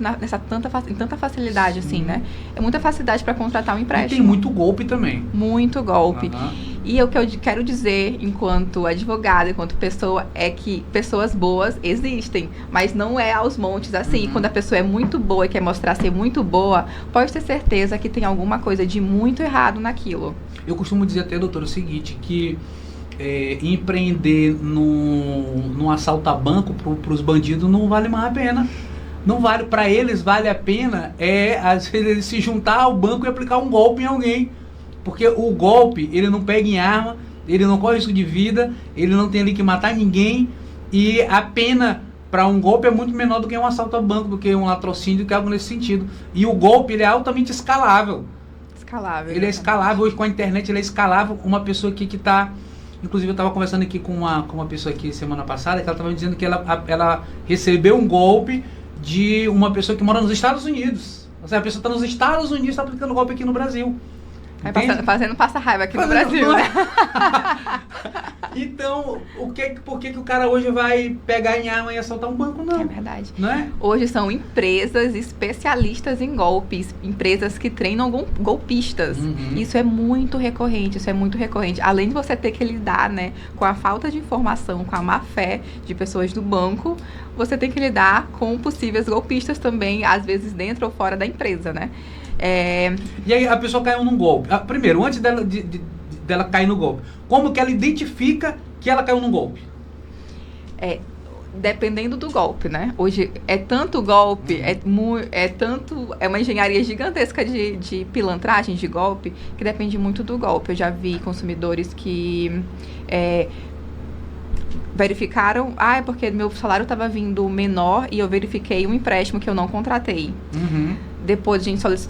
em tanta facilidade, assim, né? É muita facilidade para contratar um empréstimo. E tem muito golpe também. Muito golpe. Uhum. E o que eu quero dizer, enquanto advogada, enquanto pessoa, é que pessoas boas existem, mas não é aos montes assim. Quando a pessoa é muito boa e quer mostrar ser muito boa, pode ter certeza que tem alguma coisa de muito errado naquilo. Eu costumo dizer até, doutora, o seguinte, que empreender num assalto a banco para os bandidos não vale mais a pena. Não vale, para eles vale a pena às vezes eles se juntar ao banco e aplicar um golpe em alguém. Porque o golpe, ele não pega em arma, ele não corre risco de vida, ele não tem ali que matar ninguém, e a pena para um golpe é muito menor do que um assalto a banco, do que um latrocínio, do que algo nesse sentido. E o golpe, ele é altamente escalável. Ele é escalável, hoje com a internet ele é escalável. Uma pessoa aqui que está... Inclusive eu estava conversando aqui com uma pessoa aqui semana passada, que ela estava me dizendo que ela recebeu um golpe de uma pessoa que mora nos Estados Unidos. Ou seja, a pessoa está nos Estados Unidos, está aplicando golpe aqui no Brasil. Fazendo passa-raiva aqui no Brasil, né? Então, por que o cara hoje vai pegar em arma e assaltar um banco? Não. É verdade. Não é? Hoje são empresas especialistas em golpes, empresas que treinam golpistas. Isso é muito recorrente, Além de você ter que lidar, né, com a falta de informação, com a má fé de pessoas do banco, você tem que lidar com possíveis golpistas também, às vezes dentro ou fora da empresa, né? E aí a pessoa caiu num golpe. Primeiro, antes dela cair no golpe, como que ela identifica que ela caiu num golpe? Dependendo do golpe, né? Hoje é tanto golpe, é uma engenharia gigantesca de pilantragem, de golpe, que depende muito do golpe. Eu já vi consumidores que verificaram, é porque meu salário estava vindo menor e eu verifiquei um empréstimo que eu não contratei. Depois nós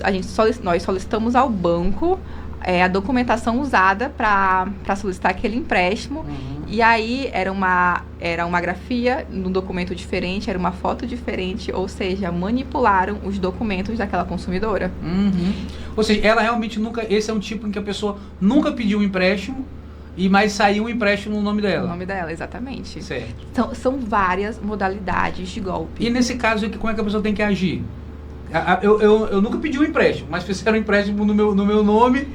solicitamos ao banco a documentação usada para solicitar aquele empréstimo. E aí era uma grafia num documento diferente, era uma foto diferente, ou seja, manipularam os documentos daquela consumidora. Ou seja, ela realmente nunca... Esse é um tipo em que a pessoa nunca pediu um empréstimo, mas saiu um empréstimo no nome dela. No nome dela, exatamente. Certo. São várias modalidades de golpe. E nesse caso aqui, como é que a pessoa tem que agir? Eu nunca pedi um empréstimo, mas fizeram um empréstimo no meu nome.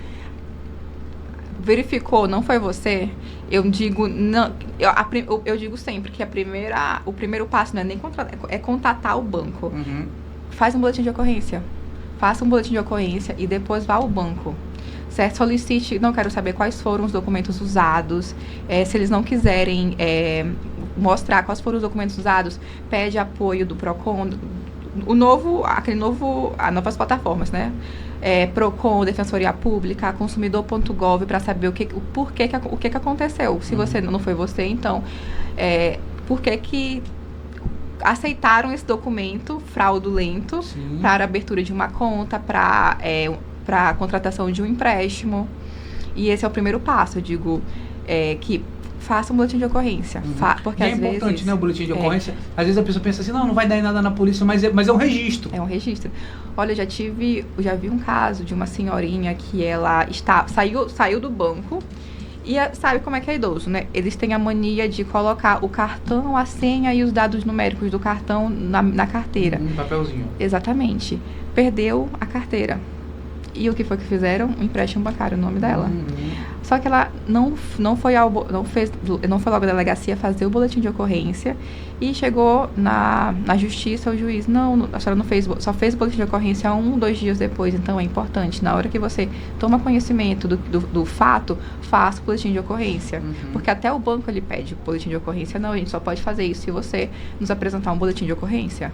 Verificou, não foi você? Eu digo, não, eu digo sempre que o primeiro passo não é nem contatar o banco. Faz um boletim de ocorrência. Faça um boletim de ocorrência e depois vá ao banco. Certo? Solicite, não quero saber quais foram os documentos usados. Se eles não quiserem mostrar quais foram os documentos usados, pede apoio do PROCON, as novas plataformas, né? PROCON, Defensoria Pública, consumidor.gov, para saber o que aconteceu. Se você não foi você, então, por que aceitaram esse documento fraudulento para abertura de uma conta, para a contratação de um empréstimo. E esse é o primeiro passo, eu digo, que faça um boletim de ocorrência. Porque às vezes, importante, né, o boletim de ocorrência. Às vezes a pessoa pensa assim, não vai dar em nada na polícia, mas é um registro. É um registro. Olha, eu já vi um caso de uma senhorinha que ela saiu do banco e sabe como é que é idoso, né? Eles têm a mania de colocar o cartão, a senha e os dados numéricos do cartão na carteira. Um papelzinho. Exatamente. Perdeu a carteira. E o que foi que fizeram? Um empréstimo bancário no nome dela. Só que ela não foi logo à delegacia fazer o boletim de ocorrência e chegou na justiça, o juiz, a senhora não fez, só fez o boletim de ocorrência 2 dias depois. Então é importante, na hora que você toma conhecimento do fato, faça o boletim de ocorrência. Porque até o banco ele pede o boletim de ocorrência. Não, a gente só pode fazer isso se você nos apresentar um boletim de ocorrência.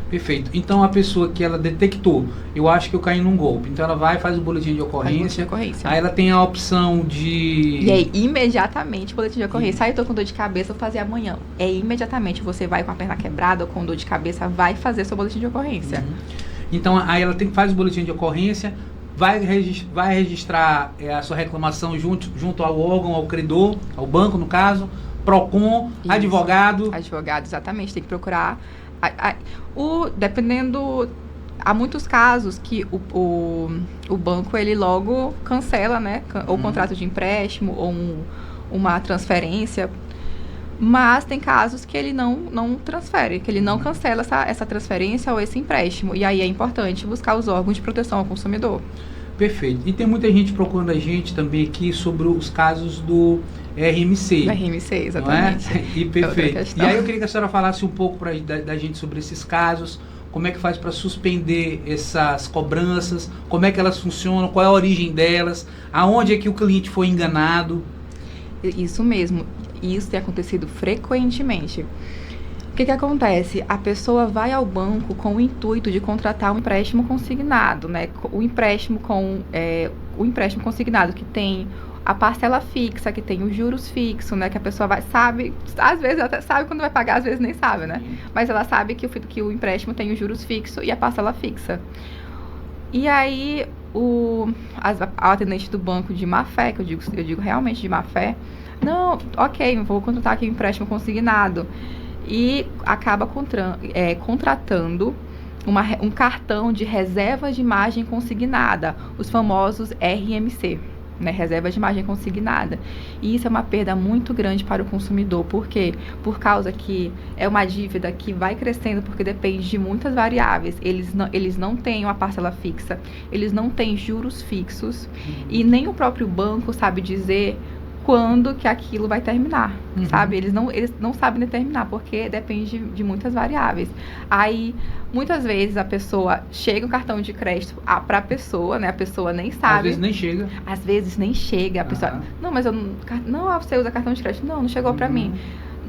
Perfeito. Então a pessoa que ela detectou, eu acho que eu caí num golpe. Então ela vai, faz o boletim de ocorrência. Aí ela tem a opção de... E aí, imediatamente, o boletim de ocorrência. Aí eu tô com dor de cabeça, vou fazer amanhã. Imediatamente, você vai com a perna quebrada ou com dor de cabeça, vai fazer seu boletim de ocorrência. Então aí ela faz o boletim de ocorrência, vai registrar a sua reclamação junto ao órgão, ao credor, ao banco, no caso, PROCON, isso. Advogado. Advogado, exatamente. Tem que procurar. Dependendo... Há muitos casos que o banco, ele logo cancela, né? Ou contrato de empréstimo, ou uma transferência. Mas tem casos que ele não transfere, que ele não cancela essa transferência ou esse empréstimo. E aí é importante buscar os órgãos de proteção ao consumidor. Perfeito. E tem muita gente procurando a gente também aqui sobre os casos do RMC. Do RMC, exatamente. Não é? E perfeito. E aí eu queria que a senhora falasse um pouco da gente sobre esses casos, como é que faz para suspender essas cobranças, como é que elas funcionam, qual é a origem delas, aonde é que o cliente foi enganado. Isso mesmo. Isso tem acontecido frequentemente. O que acontece? A pessoa vai ao banco com o intuito de contratar um empréstimo consignado, né? O empréstimo consignado que tem a parcela fixa, que tem os juros fixos, né? Que a pessoa sabe, às vezes até sabe quando vai pagar, às vezes nem sabe, né? Mas ela sabe que o empréstimo tem os juros fixos e a parcela fixa. E aí, o atendente do banco de má fé, que eu digo realmente de má fé, não, ok, vou contratar aqui um empréstimo consignado. E acaba contratando um cartão de reserva de imagem consignada, os famosos RMC, né, reserva de imagem consignada. E isso é uma perda muito grande para o consumidor. Por quê? Por causa que é uma dívida que vai crescendo, porque depende de muitas variáveis. Eles não têm uma parcela fixa, eles não têm juros fixos, e nem o próprio banco sabe dizer quando que aquilo vai terminar, sabe? Eles não sabem determinar, porque depende de muitas variáveis. Aí, muitas vezes, a pessoa chega o cartão de crédito para a pessoa, né? A pessoa nem sabe. Às vezes nem chega. Às vezes nem chega. A pessoa, não, mas não, você usa cartão de crédito. Não chegou para mim.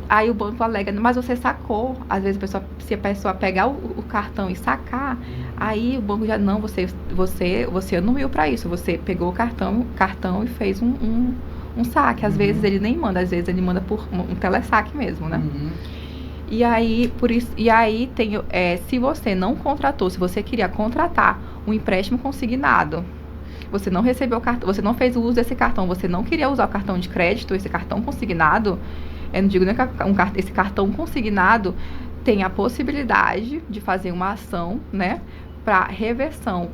Aí o banco alega, mas você sacou. Às vezes, se a pessoa pegar o cartão e sacar, aí o banco já, não, você não viu para isso. Você pegou o cartão e fez um saque. Às vezes ele nem manda, às vezes ele manda por um telesaque mesmo, né? E aí, tem, se você não contratou, se você queria contratar um empréstimo consignado, você não recebeu o cartão, você não fez o uso desse cartão, você não queria usar o cartão de crédito, esse cartão consignado, eu não digo nem que esse cartão consignado tem a possibilidade de fazer uma ação, né? Para reversão,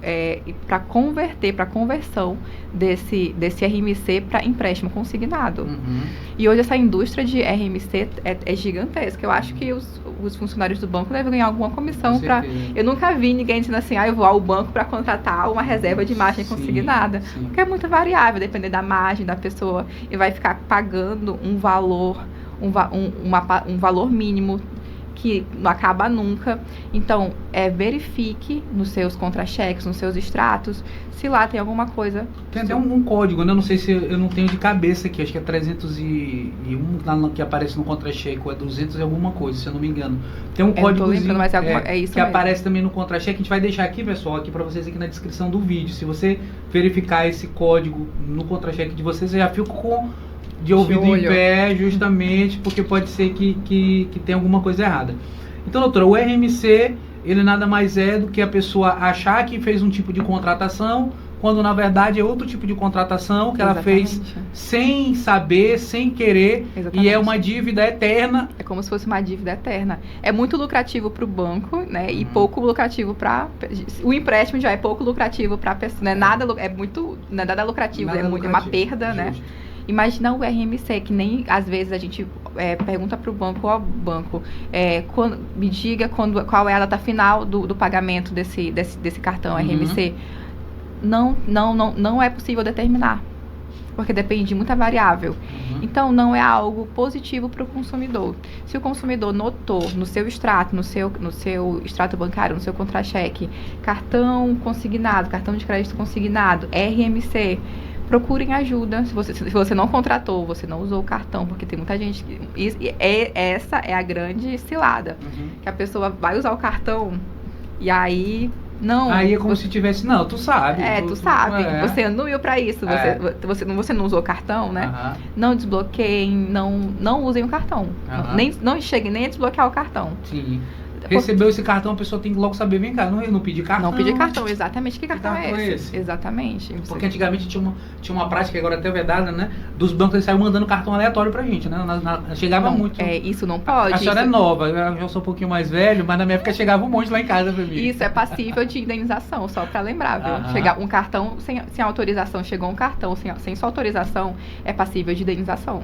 para conversão desse RMC para empréstimo consignado. E hoje essa indústria de RMC é gigantesca. Eu acho que os funcionários do banco devem ganhar alguma comissão para... Eu nunca vi ninguém dizendo assim, eu vou ao banco para contratar uma reserva de imagem consignada. Porque é muito variável, dependendo da margem da pessoa, e vai ficar pagando um valor mínimo que não acaba nunca. Então, verifique nos seus contra-cheques, nos seus extratos, se lá tem alguma coisa. Tem até um código, né? Eu não sei se eu não tenho de cabeça aqui, acho que é 301 que aparece no contra-cheque, ou é 200 e alguma coisa, se eu não me engano. Tem um códigozinho mas é isso que mesmo aparece também no contra-cheque. A gente vai deixar aqui, pessoal, aqui para vocês aqui na descrição do vídeo. Se você verificar esse código no contra-cheque de vocês, você já fica de ouvido em pé, justamente porque pode ser que tenha alguma coisa errada. Então, doutora, o RMC, ele nada mais é do que a pessoa achar que fez um tipo de contratação, quando na verdade é outro tipo de contratação que ela fez sem saber, sem querer, e é uma dívida eterna. É como se fosse uma dívida eterna. É muito lucrativo para o banco, né? E pouco lucrativo para... O empréstimo já é pouco lucrativo para a pessoa, né? Nada lucrativo, é uma perda, justo, né? Imagina o RMC, que nem às vezes a gente pergunta para o banco, me diga qual é a data final do pagamento desse cartão RMC. Não é possível determinar, porque depende de muita variável. Então, não é algo positivo para o consumidor. Se o consumidor notou no seu extrato, no seu extrato bancário, no seu contra-cheque, cartão consignado, cartão de crédito consignado, RMC, procurem ajuda. Se você não contratou, você não usou o cartão, porque tem muita gente essa é a grande cilada, que a pessoa vai usar o cartão e aí não... Aí é como se tivesse... Não, tu sabe. Tu sabe. Você anuiu para isso. Você não usou o cartão, né? Não desbloqueiem, não usem o cartão. Não cheguem nem a desbloquear o cartão. Sim. Recebeu esse cartão, a pessoa tem que logo saber, vem cá, eu não pedi cartão. Não pedir cartão, exatamente. Que cartão é esse? Exatamente. Porque antigamente tinha uma prática, agora até vedada, né? Dos bancos, eles saíam mandando cartão aleatório pra gente, né? Chegava não, muito. Isso não pode. A senhora isso... é nova, eu já sou um pouquinho mais velho, mas na minha época chegava um monte lá em casa pra mim. Isso é passível de indenização, só pra lembrar, viu? Chegar um cartão sem autorização, chegou um cartão sem sua autorização, é passível de indenização.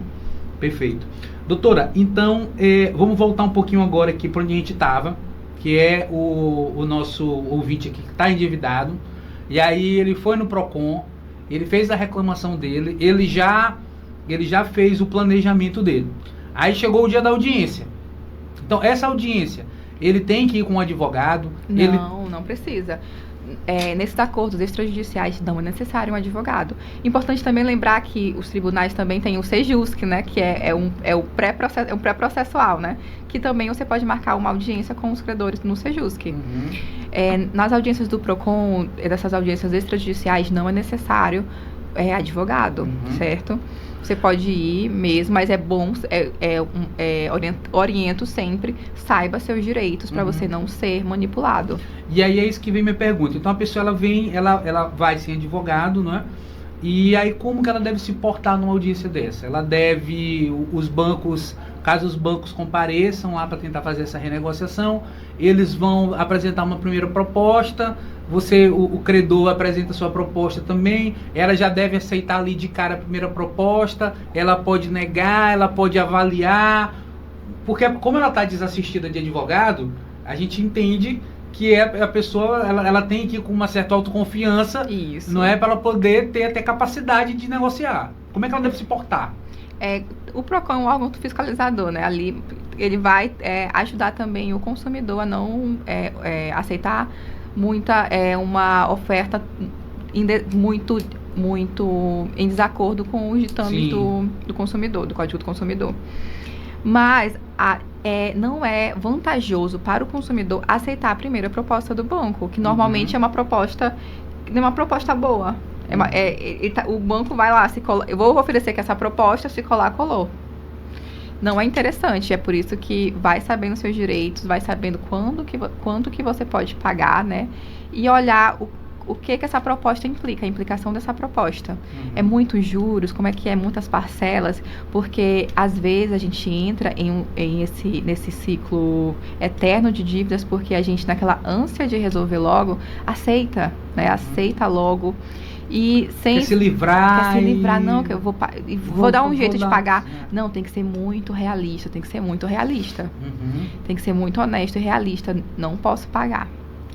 Perfeito. Doutora, então, vamos voltar um pouquinho agora aqui para onde a gente estava, que é o nosso ouvinte aqui que está endividado. E aí ele foi no PROCON, ele fez a reclamação dele, ele já fez o planejamento dele. Aí chegou o dia da audiência. Então, essa audiência, ele tem que ir com um advogado? Não precisa. Nesses acordos extrajudiciais não é necessário um advogado. Importante também lembrar que os tribunais também têm o SEJUSC, né, que é um pré-processual, né, que também você pode marcar uma audiência com os credores no SEJUSC. Nas audiências do PROCON, dessas audiências extrajudiciais, não é necessário advogado, certo? Você pode ir mesmo, mas é bom, oriento sempre, saiba seus direitos para você não ser manipulado. E aí é isso que vem minha pergunta. Então a pessoa ela vai sem advogado, não é? E aí como que ela deve se portar numa audiência dessa? Ela deve, caso os bancos compareçam lá para tentar fazer essa renegociação, eles vão apresentar uma primeira proposta, o credor apresenta sua proposta também, ela já deve aceitar ali de cara a primeira proposta, ela pode negar, ela pode avaliar, porque como ela está desassistida de advogado, a gente entende que a pessoa ela tem que ir com uma certa autoconfiança, não é, para ela poder ter até capacidade de negociar. Como é que ela deve se portar? O PROCON é um órgão fiscalizador, né? Ali ele vai ajudar também o consumidor a não aceitar uma oferta muito em desacordo com os ditames do consumidor, do Código do Consumidor. Mas não é vantajoso para o consumidor aceitar a primeira proposta do banco, que normalmente é uma proposta boa. O banco vai lá, eu vou oferecer que essa proposta, se colar, colou. Não é interessante, é por isso que vai sabendo seus direitos, vai sabendo quanto que você pode pagar, né? E olhar o que essa proposta implica, a implicação dessa proposta. É muitos juros, como é que é, muitas parcelas, porque às vezes a gente entra nesse ciclo eterno de dívidas, porque a gente, naquela ânsia de resolver logo, aceita, né? Aceita logo. E quer se livrar, não, que eu vou dar um jeito de pagar. Não, tem que ser muito realista, tem que ser muito honesto e realista. Não posso pagar.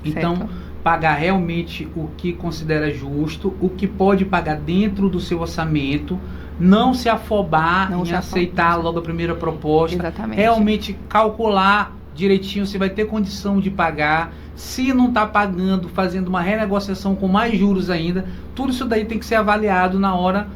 Então, certo? Pagar realmente o que considera justo, o que pode pagar dentro do seu orçamento, não se afobar em aceitar logo a primeira proposta. Exatamente. Realmente calcular direitinho se vai ter condição de pagar. Se não está pagando, fazendo uma renegociação com mais juros ainda, tudo isso daí tem que ser avaliado na hora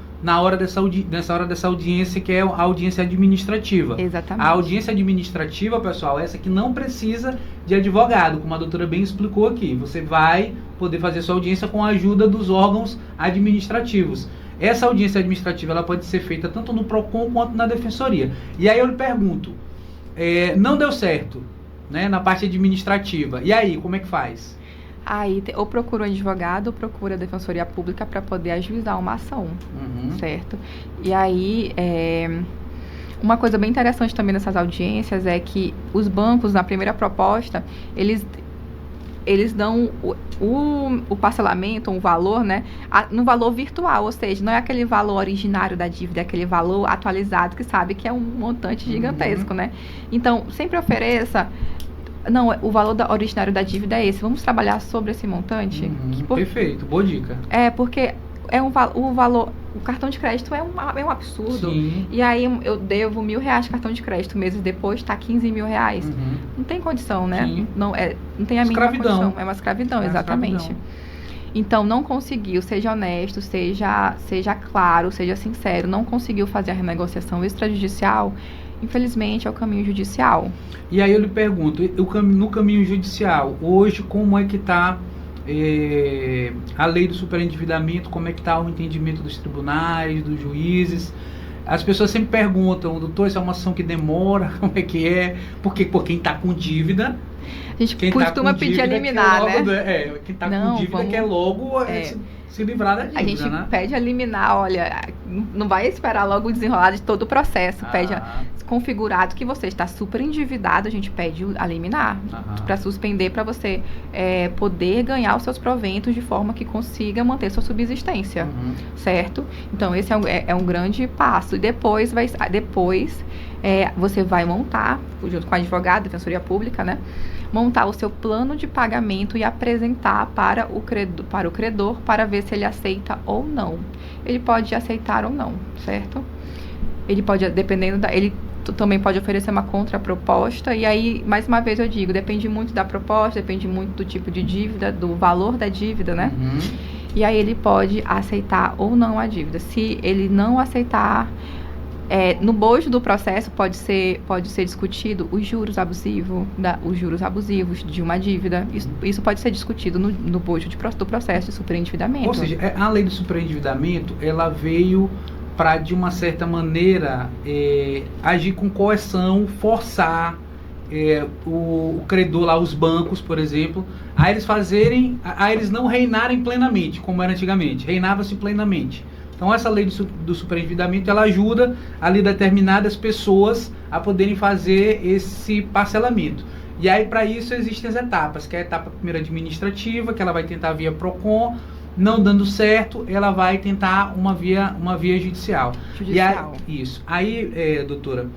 dessa audiência, que é a audiência administrativa. Exatamente. A audiência administrativa, pessoal, é essa que não precisa de advogado, como a doutora bem explicou aqui. Você vai poder fazer sua audiência com a ajuda dos órgãos administrativos. Essa audiência administrativa ela pode ser feita tanto no PROCON quanto na Defensoria. E aí eu lhe pergunto, não deu certo, né, na parte administrativa. E aí, como é que faz? Aí, ou procura um advogado, ou procura a Defensoria Pública para poder ajuizar uma ação, certo? E aí, uma coisa bem interessante também nessas audiências é que os bancos, na primeira proposta, eles dão o parcelamento, um valor, né, no valor virtual, ou seja, não é aquele valor originário da dívida, é aquele valor atualizado que sabe que é um montante gigantesco, né? Então, sempre ofereça... Não, o valor originário da dívida é esse. Vamos trabalhar sobre esse montante? Perfeito, boa dica. Porque o valor... O cartão de crédito é um absurdo. Sim. E aí eu devo R$1.000 de cartão de crédito, meses depois está R$15 mil. Não tem condição, né? Sim. Não tem a mínima condição. É uma escravidão, exatamente. Escravidão. Então, não conseguiu, seja honesto, seja claro, seja sincero, não conseguiu fazer a renegociação extrajudicial, infelizmente é o caminho judicial. E aí eu lhe pergunto, no caminho judicial, hoje como é que está a lei do superendividamento, como é que está o entendimento dos tribunais, dos juízes? as pessoas sempre perguntam, doutor, isso é uma ação que demora, como é que é? Porque por quem está com dívida... A gente costuma pedir a liminar, né? Quem está com dívida quer logo se livrar da dívida, a gente né? pede a liminar, olha, não vai esperar logo o desenrolar de todo o processo, pede configurado que você está super endividado, a gente pede a liminar para suspender, para você poder ganhar os seus proventos de forma que consiga manter sua subsistência, certo? Então esse é um grande passo. E depois você vai montar, junto com a advogada, Defensoria Pública, né? Montar o seu plano de pagamento e apresentar para o credor para ver se ele aceita ou não. Ele pode aceitar ou não, certo? Ele pode, ele também pode oferecer uma contraproposta, e aí, mais uma vez eu digo, depende muito da proposta, depende muito do tipo de dívida, do valor da dívida, né? E aí ele pode aceitar ou não a dívida. Se ele não aceitar, no bojo do processo pode ser discutido os juros abusivos de uma dívida. Isso pode ser discutido no bojo do processo de superendividamento. Ou seja, a lei do superendividamento, ela veio para, de uma certa maneira, agir com coerção, forçar o credor lá, os bancos, por exemplo, a eles não reinarem plenamente, como era antigamente. Reinava-se plenamente. Então essa lei do superendividamento, ela ajuda ali determinadas pessoas a poderem fazer esse parcelamento. E aí para isso existem as etapas, que é a etapa primeira administrativa, que ela vai tentar via PROCON, não dando certo, ela vai tentar uma via judicial. E aí, isso. Aí, doutora,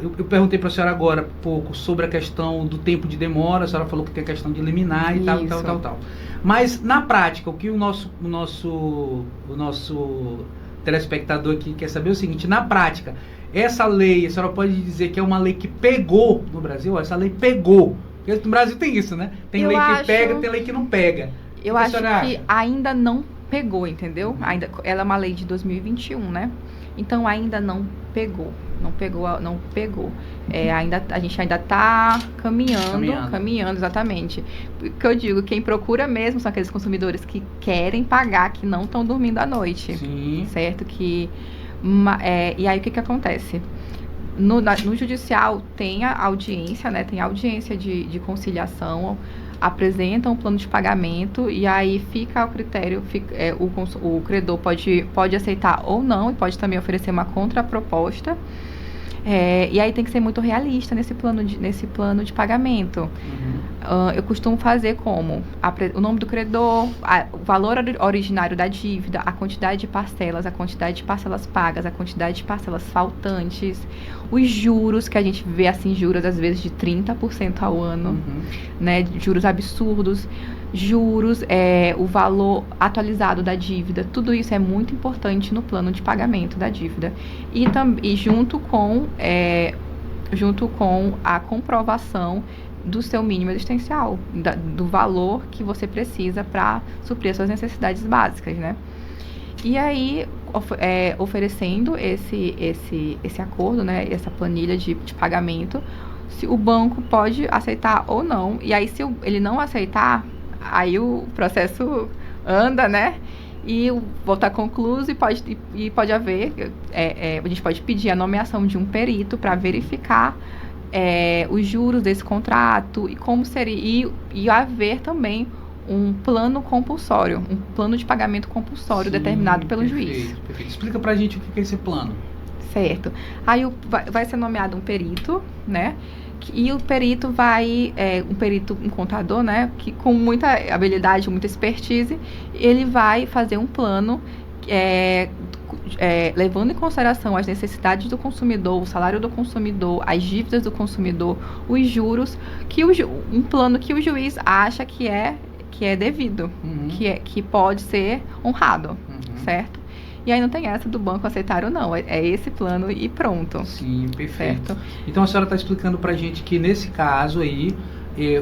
eu perguntei para a senhora agora um pouco sobre a questão do tempo de demora, a senhora falou que tem a questão de liminar e tal. Mas, na prática, o que o nosso telespectador aqui quer saber é o seguinte: na prática, essa lei, a senhora pode dizer que é uma lei que pegou no Brasil? Essa lei pegou. Porque no Brasil tem isso, né? Tem lei que pega, tem lei que não pega. Eu acho que ainda não pegou, entendeu? Ela é uma lei de 2021, né? Então ainda não pegou. Não pegou. A gente ainda está caminhando, exatamente. O que eu digo, quem procura mesmo são aqueles consumidores que querem pagar, que não estão dormindo à noite. Sim. Certo? E aí o que acontece? No judicial tem a audiência, né? Tem audiência de conciliação, apresentam um plano de pagamento, e aí fica ao critério, o credor pode aceitar ou não, e pode também oferecer uma contraproposta. E aí tem que ser muito realista nesse plano de pagamento. Eu costumo fazer como o nome do credor, o valor originário da dívida, a quantidade de parcelas pagas, a quantidade de parcelas faltantes, os juros, que a gente vê assim, juros às vezes de 30% ao ano, né, juros absurdos, o valor atualizado da dívida, tudo isso é muito importante no plano de pagamento da dívida. E junto com a comprovação do seu mínimo existencial, do valor que você precisa para suprir as suas necessidades básicas, né? E aí, oferecendo esse acordo, né, essa planilha de pagamento, se o banco pode aceitar ou não. E aí, se ele não aceitar, aí o processo anda, né? E voltar concluído, e pode haver, a gente pode pedir a nomeação de um perito para verificar os juros desse contrato e como seria, e haver também um plano compulsório, um plano de pagamento compulsório determinado pelo juiz. Perfeito. Explica pra gente o que é esse plano. Certo. Aí vai ser nomeado um perito, né? E o perito um contador, né? Que com muita habilidade, muita expertise, ele vai fazer um plano levando em consideração as necessidades do consumidor, o salário do consumidor, as dívidas do consumidor, os juros, um plano que o juiz acha que é devido, que pode ser honrado, certo? E aí não tem essa do banco aceitar ou não, é esse plano e pronto. Sim, perfeito. Certo? Então a senhora está explicando pra gente que nesse caso aí,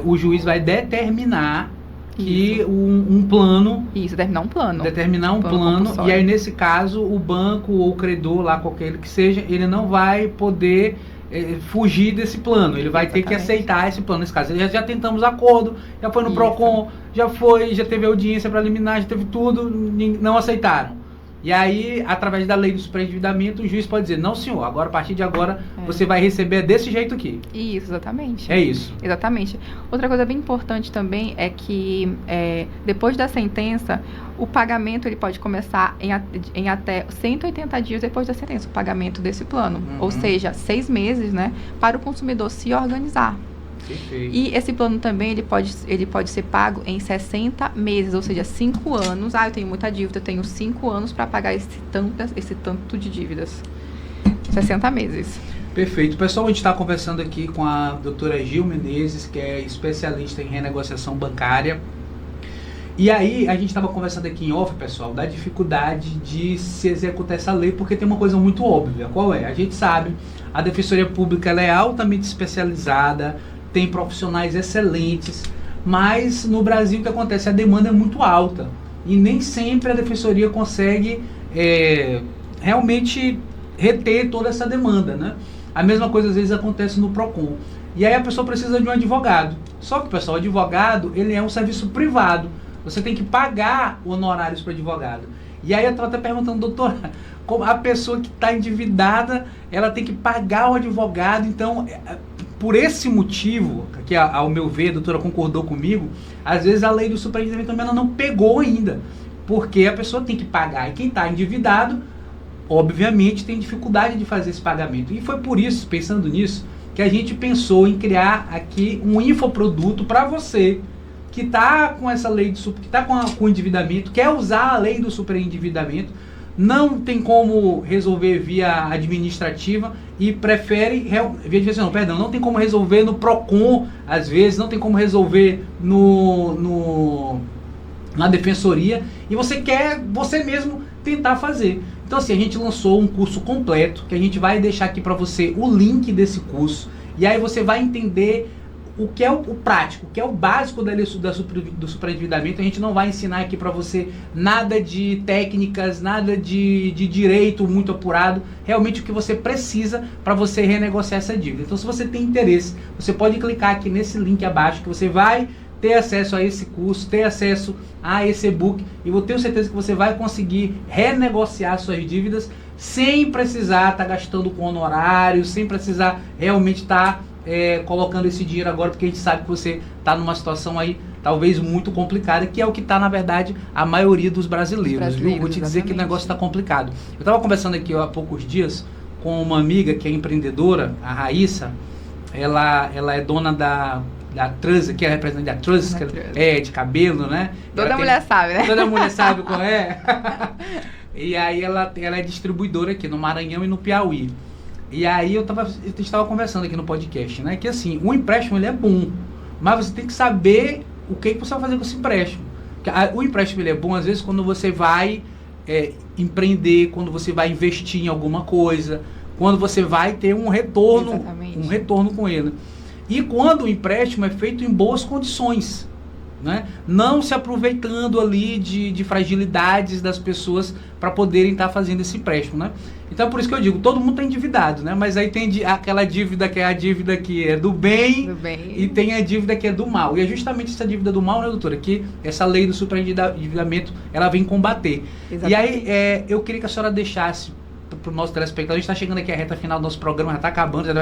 o juiz vai determinar que um plano... Isso, determinar um plano. E aí nesse caso o banco ou o credor lá, qualquer que seja, ele não vai poder fugir desse plano, ele vai ter que aceitar esse plano. Nesse caso, já tentamos acordo, já foi no PROCON, já teve audiência para liminar, já teve tudo, não aceitaram. E aí, através da lei do superendividamento, o juiz pode dizer, não senhor, agora a partir de agora você vai receber desse jeito aqui. Isso, exatamente. É isso. Exatamente. Outra coisa bem importante também é que depois da sentença, o pagamento ele pode começar em até 180 dias depois da sentença, o pagamento desse plano. Ou seja, 6 meses, né, para o consumidor se organizar. Perfeito. E esse plano também, ele pode ser pago em 60 meses, ou seja, 5 anos. Eu tenho muita dívida, eu tenho 5 anos para pagar esse tanto de dívidas. 60 meses. Perfeito. Pessoal, a gente está conversando aqui com a doutora Gil Menezes, que é especialista em renegociação bancária. E aí, a gente estava conversando aqui em off, pessoal, da dificuldade de se executar essa lei, porque tem uma coisa muito óbvia. Qual é? A gente sabe, a Defensoria Pública ela é altamente especializada, tem profissionais excelentes, mas no Brasil o que acontece? A demanda é muito alta e nem sempre a Defensoria consegue realmente reter toda essa demanda, né? A mesma coisa às vezes acontece no PROCON. E aí a pessoa precisa de um advogado. Só que, pessoal, o advogado ele é um serviço privado. Você tem que pagar honorários para o advogado. E aí eu estou até perguntando, doutora, como a pessoa que está endividada, ela tem que pagar o advogado, então... Por esse motivo, que ao meu ver, a doutora concordou comigo, às vezes a lei do superendividamento também ela não pegou ainda, porque a pessoa tem que pagar. E quem está endividado, obviamente, tem dificuldade de fazer esse pagamento. E foi por isso, pensando nisso, que a gente pensou em criar aqui um infoproduto para você que está com essa lei, que está com o endividamento, quer usar a lei do superendividamento, não tem como resolver via administrativa e prefere não tem como resolver no PROCON, às vezes não tem como resolver na defensoria, e você quer você mesmo tentar fazer. Então assim, a gente lançou um curso completo, que a gente vai deixar aqui para você o link desse curso, e aí você vai entender o que é o prático, o que é o básico do superendividamento. A gente não vai ensinar aqui para você nada de técnicas, nada de direito muito apurado, realmente o que você precisa para você renegociar essa dívida. Então se você tem interesse, você pode clicar aqui nesse link abaixo que você vai ter acesso a esse curso, ter acesso a esse e-book, e eu tenho certeza que você vai conseguir renegociar suas dívidas sem precisar estar gastando com honorários, sem precisar realmente estar colocando esse dinheiro agora, porque a gente sabe que você está numa situação aí talvez muito complicada, que é o que está, na verdade, a maioria dos brasileiros, viu? Vou te dizer que o negócio está complicado. Eu estava conversando aqui há poucos dias com uma amiga que é empreendedora, a Raíssa. Ela é dona da Trans, que é representante da Trans, de cabelo, né? Toda mulher sabe, né? Toda mulher sabe qual é. E aí ela é distribuidora aqui no Maranhão e no Piauí. E aí eu estava conversando aqui no podcast, né? Que assim, o empréstimo ele é bom, mas você tem que saber o que você vai fazer com esse empréstimo. O empréstimo ele é bom às vezes quando você vai empreender, quando você vai investir em alguma coisa, quando você vai ter um retorno, com ele. E quando o empréstimo é feito em boas condições, né? Não se aproveitando ali de fragilidades das pessoas para poderem estar fazendo esse empréstimo, né? Então por isso que eu digo, todo mundo está endividado, né? Mas aí tem aquela dívida que é a dívida que é do bem, e tem a dívida que é do mal. E é justamente essa dívida do mal, né, doutora, que essa lei do superendividamento ela vem combater. Exatamente. E aí eu queria que a senhora deixasse para o nosso telespectador, a gente está chegando aqui à reta final do nosso programa, já está acabando, já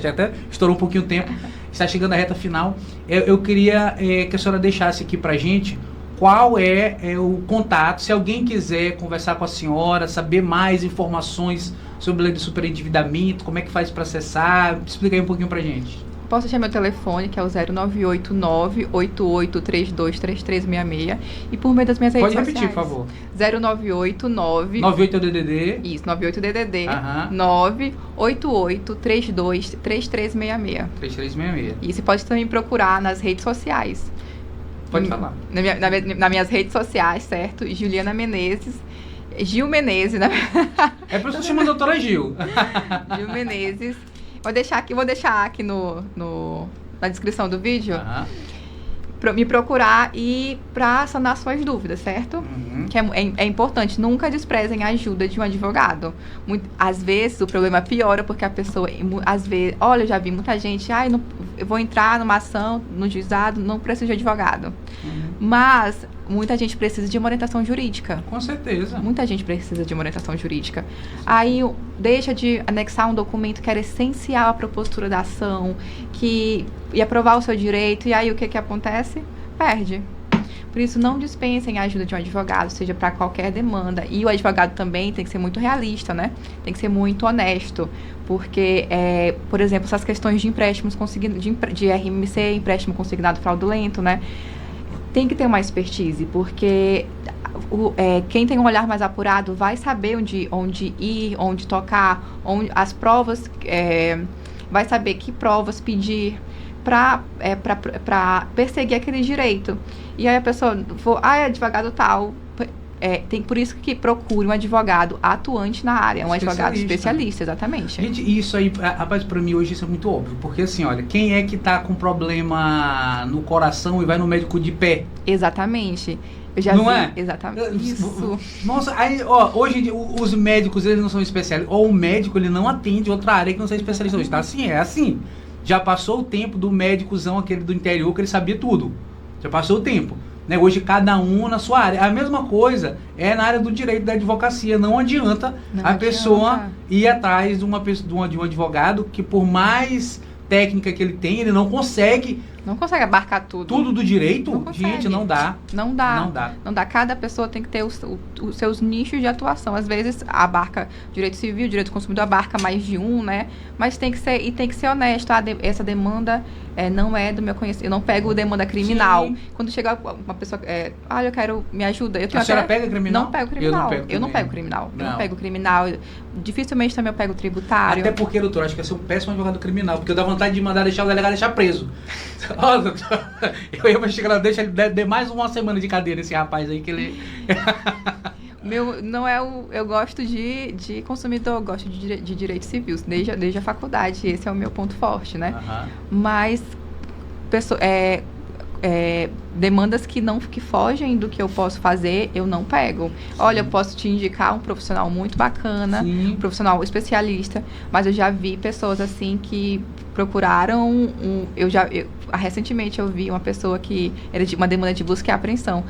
até estourou um pouquinho o tempo, está chegando à reta final. Eu queria que a senhora deixasse aqui para a gente qual é o contato, se alguém quiser conversar com a senhora, saber mais informações sobre a lei do superendividamento, como é que faz para acessar, explica aí um pouquinho para a gente. Posso deixar meu telefone, que é o 0989-8832-3366. E por meio das minhas redes sociais. Pode repetir, por favor. 0989... 98 DDD. Isso, 98 DDD. 98832-3366. 3366. E você pode também procurar nas redes sociais. Pode falar. Nas minhas redes sociais, certo? Juliana Menezes. Gil Menezes, né? É por isso que eu chamo a doutora Gil. Gil Menezes. Vou deixar aqui na descrição do vídeo, pra me procurar e para sanar suas dúvidas, certo? Que é importante, nunca desprezem a ajuda de um advogado. Às vezes o problema piora porque a pessoa, às vezes, olha, eu já vi muita gente, eu vou entrar numa ação, no juizado, não preciso de advogado. Mas muita gente precisa de uma orientação jurídica. Com certeza. Muita gente precisa de uma orientação jurídica. Aí deixa de anexar um documento que era essencial à propositura da ação, que ia provar o seu direito, e aí o que acontece? Perde. Por isso, não dispensem a ajuda de um advogado, seja para qualquer demanda. E o advogado também tem que ser muito realista, né? Tem que ser muito honesto. Porque, por exemplo, essas questões de empréstimos de RMC, empréstimo consignado fraudulento, né? Tem que ter uma expertise, porque quem tem um olhar mais apurado vai saber onde ir, onde tocar, as provas, vai saber que provas pedir para perseguir aquele direito. E aí a pessoa, advogado tal, por isso que procure um advogado atuante na área, um advogado especialista, exatamente. Gente, isso aí, rapaz, pra mim hoje isso é muito óbvio, porque assim, olha, quem é que tá com problema no coração e vai no médico de pé? Exatamente. Eu já não vi, é? Exatamente. Isso. Nossa, aí, ó, hoje em dia, os médicos, eles não são especialistas, ou o médico, ele não atende outra área que não seja especialista hoje, tá? Assim, é assim. Já passou o tempo do médicozão, aquele do interior, que ele sabia tudo. Já passou o tempo. Né? Hoje cada um na sua área. A mesma coisa é na área do direito da advocacia. Não adianta pessoa ir atrás de um advogado que, por mais técnica que ele tem, ele não consegue abarcar tudo. Tudo do direito? Gente, não dá. Não dá. Cada pessoa tem que ter os seus nichos de atuação. Às vezes abarca direito civil, direito do consumidor abarca mais de um, né? Mas tem que ser honesto. Essa demanda não é do meu conhecimento. Eu não pego demanda criminal. Sim. Quando chega uma pessoa, eu quero, me ajuda. A senhora pega criminal? Não pego criminal. Eu não pego criminal. Dificilmente também eu pego tributário. Até porque, doutor, acho que ia ser um péssimo advogado criminal, porque eu dá vontade de mandar deixar o delegado deixar preso. Ó, doutor, eu ia chegar lá, deixa ele de mais uma semana de cadeira esse rapaz aí que ele... Eu gosto de consumidor, gosto de direito civil, desde a faculdade, esse é o meu ponto forte, né? Mas demandas que fogem do que eu posso fazer, eu não pego. Sim. Olha, eu posso te indicar um profissional muito bacana, um profissional especialista, mas eu já vi pessoas assim que procuraram recentemente eu vi uma pessoa que era de uma demanda de busca e apreensão,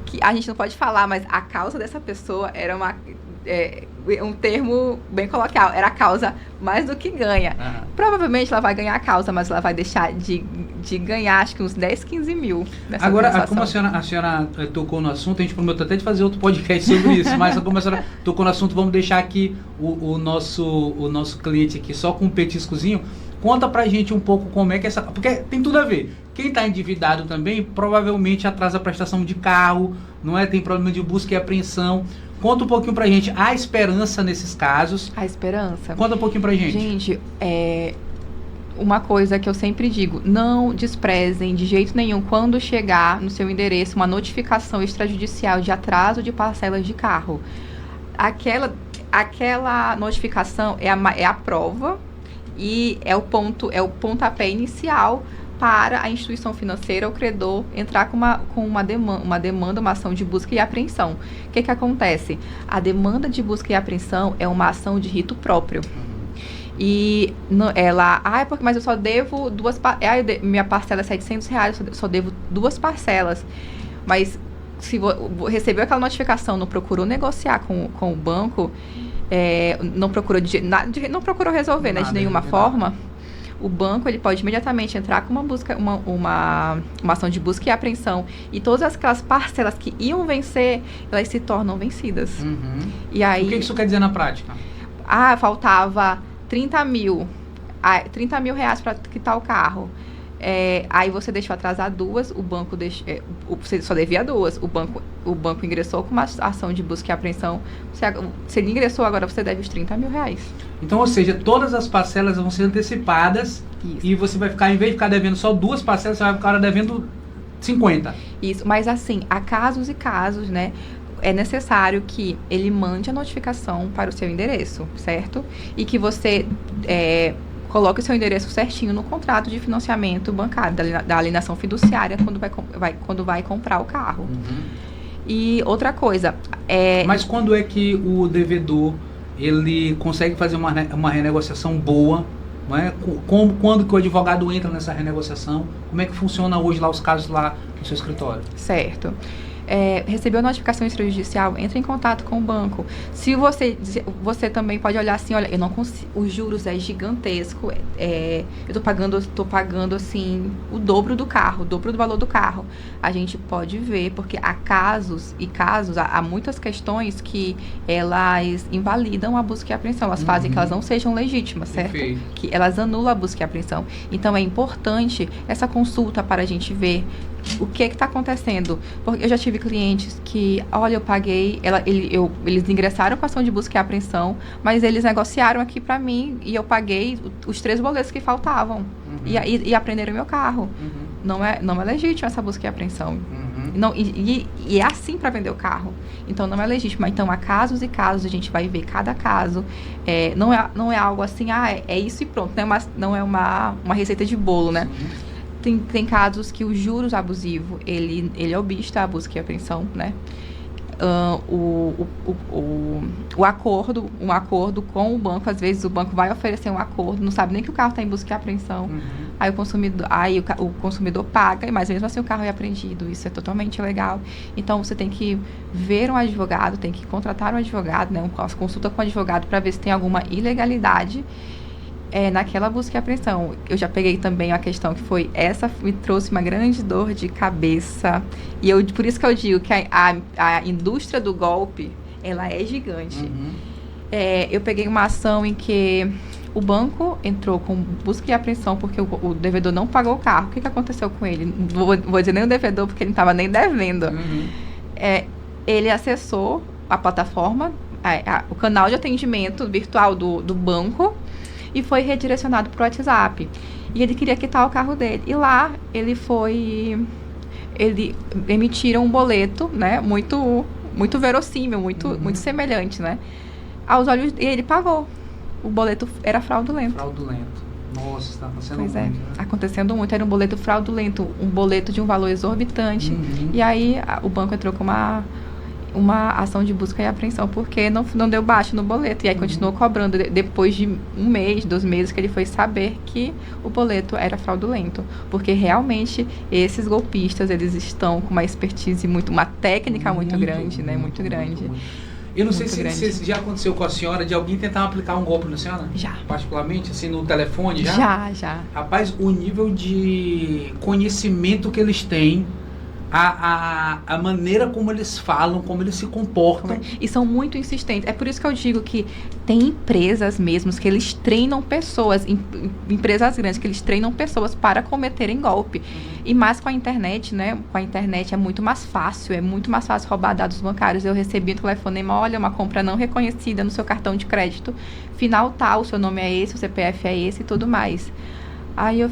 que a gente não pode falar, mas a causa dessa pessoa era um termo bem coloquial, era a causa mais do que ganha. Provavelmente ela vai ganhar a causa, mas ela vai deixar de ganhar acho que uns 10, 15 mil. Agora, como a senhora tocou no assunto, a gente prometeu até de fazer outro podcast sobre isso, mas como a senhora tocou no assunto, vamos deixar aqui o nosso cliente aqui só com um petiscozinho. Conta pra gente um pouco como é que essa... Porque tem tudo a ver. Quem tá endividado também, provavelmente atrasa a prestação de carro, não é? Tem problema de busca e apreensão. Conta um pouquinho pra gente. Há esperança nesses casos? A esperança. Conta um pouquinho pra gente. Gente, uma coisa que eu sempre digo, não desprezem de jeito nenhum quando chegar no seu endereço uma notificação extrajudicial de atraso de parcelas de carro. Aquela notificação é a prova e é o pontapé inicial para a instituição financeira, o credor, entrar com uma demanda, uma ação de busca e apreensão. O que acontece? A demanda de busca e apreensão é uma ação de rito próprio. E mas eu só devo minha parcela é R$700, eu só devo 2 parcelas. Mas se recebeu aquela notificação, não procurou negociar com o banco, não procurou resolver, né, de nenhuma forma, o banco ele pode imediatamente entrar com uma ação de busca e apreensão, e todas aquelas parcelas que iam vencer, elas se tornam vencidas. E aí, o que isso quer dizer na prática? Faltava 30 mil reais para quitar o carro. Aí você deixou atrasar 2, o banco você só devia 2, o banco ingressou com uma ação de busca e apreensão, se ele ingressou, agora você deve os 30 mil reais. Então, ou seja, todas as parcelas vão ser antecipadas. Isso. E você vai ficar, em vez de ficar devendo só 2 parcelas, você vai ficar devendo 50. Isso, mas assim, há casos e casos, né? É necessário que ele mande a notificação para o seu endereço, certo? E que você coloque o seu endereço certinho no contrato de financiamento bancário, da alienação fiduciária, quando vai comprar o carro. E outra coisa... Mas quando é que o devedor ele consegue fazer uma renegociação boa não é? Quando que o advogado entra nessa renegociação? Como é que funciona hoje lá os casos lá no seu escritório? Certo. Recebeu notificação extrajudicial, entre em contato com o banco. Se você também pode olhar assim, olha, eu não consigo, os juros é gigantesco, eu tô pagando assim o dobro do carro, o dobro do valor do carro. A gente pode ver, porque há casos e casos, há muitas questões que elas invalidam a busca e a apreensão, elas fazem que elas não sejam legítimas, certo? Perfeito. Que elas anulam a busca e a apreensão. Então é importante essa consulta para a gente ver o que está acontecendo. Porque eu já tive clientes que, olha, eu paguei, eles ingressaram com a ação de busca e apreensão, mas eles negociaram aqui para mim e eu paguei os 3 boletos que faltavam. E apreenderam meu carro. Não é legítimo essa busca e apreensão. Não, e é assim para vender o carro. Então não é legítimo. Então há casos e casos, a gente vai ver cada caso. Não é algo assim, é isso e pronto. Não é uma receita de bolo, né? Tem casos que os juros abusivos, ele obsta a busca e apreensão, né? Um acordo com o banco, às vezes o banco vai oferecer um acordo, não sabe nem que o carro está em busca e apreensão. Aí o consumidor paga, mas mesmo assim o carro é apreendido. Isso é totalmente ilegal. Então você tem que ver um advogado, tem que contratar um advogado, né? Consulta com o advogado para ver se tem alguma ilegalidade naquela busca e apreensão. Eu já peguei também a questão que foi, essa me trouxe uma grande dor de cabeça, e por isso que eu digo que a indústria do golpe, ela é gigante. Eu peguei uma ação em que o banco entrou com busca e apreensão porque o devedor não pagou o carro. O que aconteceu com ele? Não vou dizer nem o devedor, porque ele não estava nem devendo. Ele acessou a plataforma, o canal de atendimento virtual do banco, e foi redirecionado para o WhatsApp. E ele queria quitar o carro dele. E lá eles emitiram um boleto, né, muito verossímil, muito semelhante, né? Aos olhos, e ele pagou. O boleto era fraudulento. Nossa, está acontecendo muito. Né? Acontecendo muito. Era um boleto fraudulento, um boleto de um valor exorbitante. E aí o banco entrou com uma ação de busca e apreensão, porque não deu baixo no boleto. E aí continuou cobrando depois de 1 mês, 2 meses, que ele foi saber que o boleto era fraudulento. Porque realmente esses golpistas, eles estão com uma expertise uma técnica muito grande, né? Muito grande. Eu não sei se já aconteceu com a senhora de alguém tentar aplicar um golpe na senhora? Já. Particularmente, assim, no telefone, já? Já. Rapaz, o nível de conhecimento que eles têm, a maneira como eles falam, como eles se comportam. E são muito insistentes. É por isso que eu digo que tem empresas mesmo que eles treinam pessoas, empresas grandes, que eles treinam pessoas para cometerem golpe. E mais com a internet, né? Com a internet é muito mais fácil roubar dados bancários. Eu recebi um telefonema, olha, uma compra não reconhecida no seu cartão de crédito, final tal, o seu nome é esse, o CPF é esse e tudo mais. Aí eu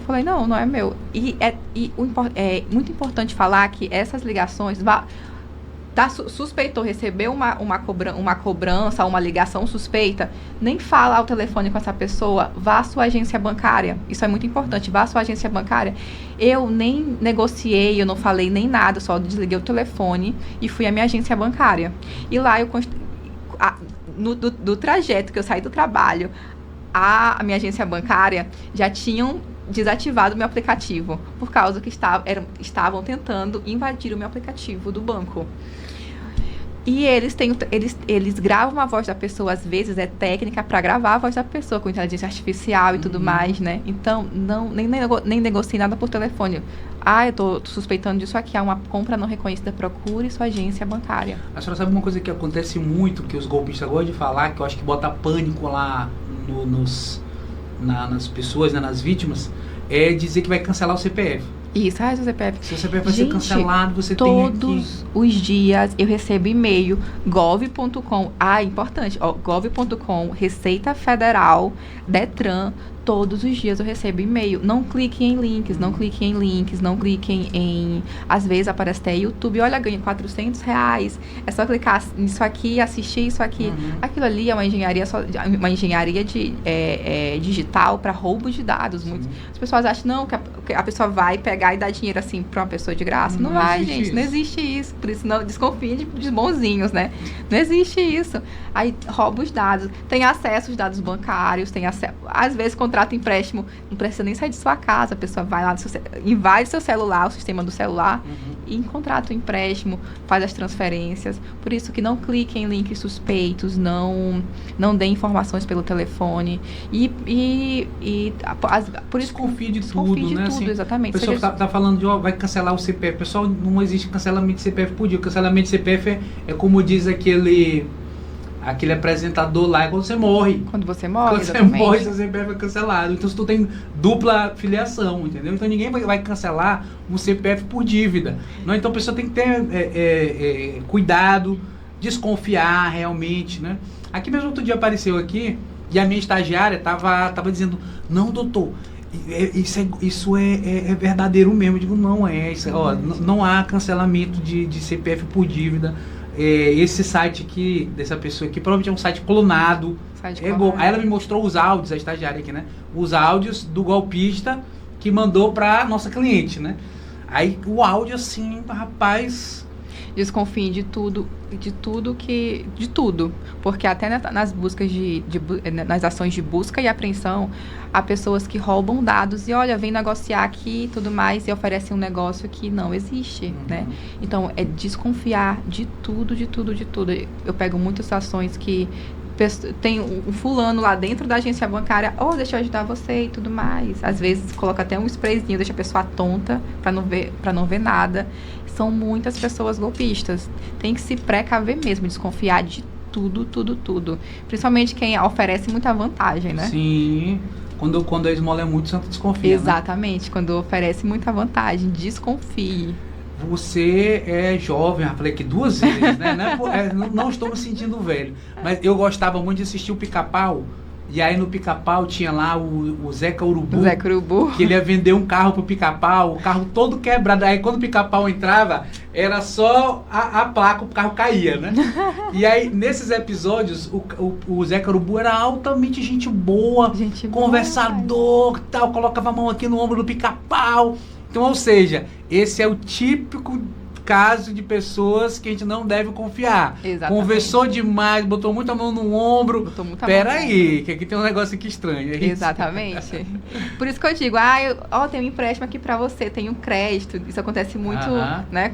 falei, não é meu. E é muito importante falar que essas ligações, suspeitou, recebeu uma cobrança, uma ligação suspeita, nem fala ao telefone com essa pessoa, vá à sua agência bancária. Isso é muito importante, vá à sua agência bancária. Eu nem negociei, eu não falei nem nada, só desliguei o telefone e fui à minha agência bancária. E lá do trajeto que eu saí do trabalho, a minha agência bancária já tinham desativado o meu aplicativo, por causa que estavam tentando invadir o meu aplicativo do banco. E eles gravam a voz da pessoa, às vezes é técnica para gravar a voz da pessoa com inteligência artificial e tudo mais, né? Então, nem negocie nada por telefone. Eu tô suspeitando disso aqui, há uma compra não reconhecida, procure sua agência bancária. A senhora sabe uma coisa que acontece muito, que os golpistas gostam de falar, que eu acho que bota pânico lá nas pessoas, né, nas vítimas, é dizer que vai cancelar o CPF. Isso, o CPF. Se o CPF vai ser cancelado, você tem que... Todos os dias eu recebo e-mail, gov.com, importante, gov.com, Receita Federal, Detran, todos os dias eu recebo e-mail. Não cliquem em links, não cliquem em... Às vezes aparece até YouTube, olha, ganha R$400, é só clicar nisso aqui, assistir isso aqui. Aquilo ali é uma engenharia digital para roubo de dados. As pessoas acham, não, que a pessoa vai pegar e dar dinheiro assim pra uma pessoa de graça. Não vai, gente. Isso. Não existe isso. Por isso, não desconfie de bonzinhos, né? Não existe isso. Aí rouba os dados. Tem acesso aos dados bancários, tem acesso. Às vezes contrata empréstimo, não precisa nem sair de sua casa. A pessoa vai lá, invade seu celular, o sistema do celular, e contrata o empréstimo, faz as transferências. Por isso que não clique em links suspeitos, não dê informações pelo telefone. Por isso Desconfie de desconfie tudo, de né? tudo, Assim, exatamente. o pessoal tá falando de, vai cancelar o CPF. Pessoal, não existe cancelamento de CPF por dia. O cancelamento de CPF é como diz aquele apresentador lá, é quando você morre. Quando você morre, Quando você exatamente. morre, seu CPF é cancelado. Então, se tu tem dupla filiação, entendeu? Então, ninguém vai cancelar um CPF por dívida. Não? Então, a pessoa tem que ter cuidado, desconfiar realmente, né? Aqui mesmo, outro dia apareceu aqui, e a minha estagiária tava dizendo, não, doutor, isso é verdadeiro mesmo. Eu digo, não é. Não há cancelamento de CPF por dívida. Esse site aqui, dessa pessoa aqui, provavelmente é um site clonado. Aí ela me mostrou os áudios, a estagiária aqui, né? Os áudios do golpista que mandou pra nossa cliente, né? Aí o áudio assim, rapaz... Desconfie de tudo, porque até nas buscas nas ações de busca e apreensão, há pessoas que roubam dados e olha, vem negociar aqui e tudo mais e oferecem um negócio que não existe, né? Então, é desconfiar de tudo. Eu pego muitas ações que tem um fulano lá dentro da agência bancária, deixa eu ajudar você e tudo mais. Às vezes coloca até um sprayzinho, deixa a pessoa tonta para não ver nada. São muitas pessoas golpistas. Tem que se precaver mesmo, desconfiar de tudo. Principalmente quem oferece muita vantagem, né? Sim. Quando a esmola é muito, santo desconfia. Exatamente. Né? Quando oferece muita vantagem, desconfie. Você é jovem, já falei aqui 2 vezes, né? Não estou me sentindo velho. Mas eu gostava muito de assistir o Pica-Pau. E aí no Pica-Pau tinha lá o Zeca Urubu. Que ele ia vender um carro pro Pica-Pau, o carro todo quebrado. Aí quando o Pica-Pau entrava, era só a placa, o carro caía, né? E aí nesses episódios, o Zeca Urubu era altamente gente boa, conversador, tal, colocava a mão aqui no ombro do Pica-Pau. Então, ou seja, esse é o típico caso de pessoas que a gente não deve confiar. Exatamente. Conversou demais, botou muita mão no ombro. Peraí, que aqui tem um negócio aqui estranho. Exatamente. Por isso que eu digo, tem um empréstimo aqui pra você, tem um crédito. Isso acontece muito, né,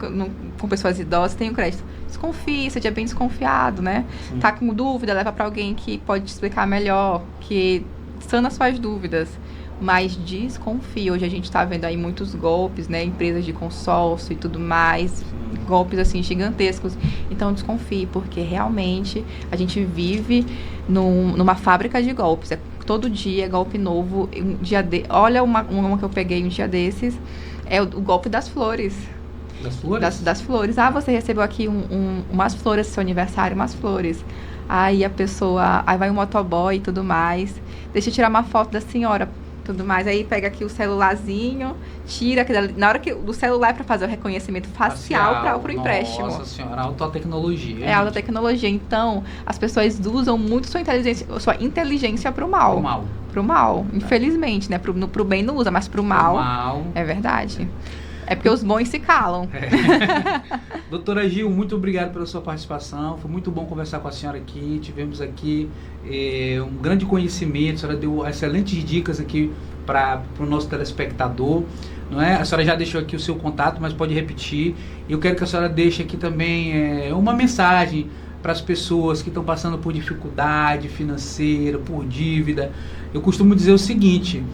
com pessoas idosas, tem um crédito. Desconfie, seja bem desconfiado, né? Sim. Tá com dúvida, leva pra alguém que pode te explicar melhor, que sana suas dúvidas. Mas desconfie. Hoje a gente está vendo aí muitos golpes, né? Empresas de consórcio e tudo mais. Golpes, assim, gigantescos. Então, desconfie, porque realmente a gente vive numa fábrica de golpes. Todo dia é golpe novo. Olha uma que eu peguei um dia desses. É o golpe das flores. Das flores? Das flores. Você recebeu aqui umas flores, seu aniversário, umas flores. Aí a pessoa... Aí vai um motoboy e tudo mais. Deixa eu tirar uma foto da senhora... tudo mais, aí pega aqui o celularzinho, tira, na hora que do celular é para fazer o reconhecimento facial para o empréstimo. Nossa senhora, alta tecnologia. É alta tecnologia, então as pessoas usam muito sua inteligência para o mal. Pro mal, infelizmente, né? Pro bem não usa, mas pro mal. É verdade. É porque os bons se calam. Doutora Gil, muito obrigado pela sua participação. Foi muito bom conversar com a senhora aqui. Tivemos aqui um grande conhecimento. A senhora deu excelentes dicas aqui para o nosso telespectador. Não é? A senhora já deixou aqui o seu contato, mas pode repetir. Eu quero que a senhora deixe aqui também uma mensagem para as pessoas que estão passando por dificuldade financeira, por dívida. Eu costumo dizer o seguinte...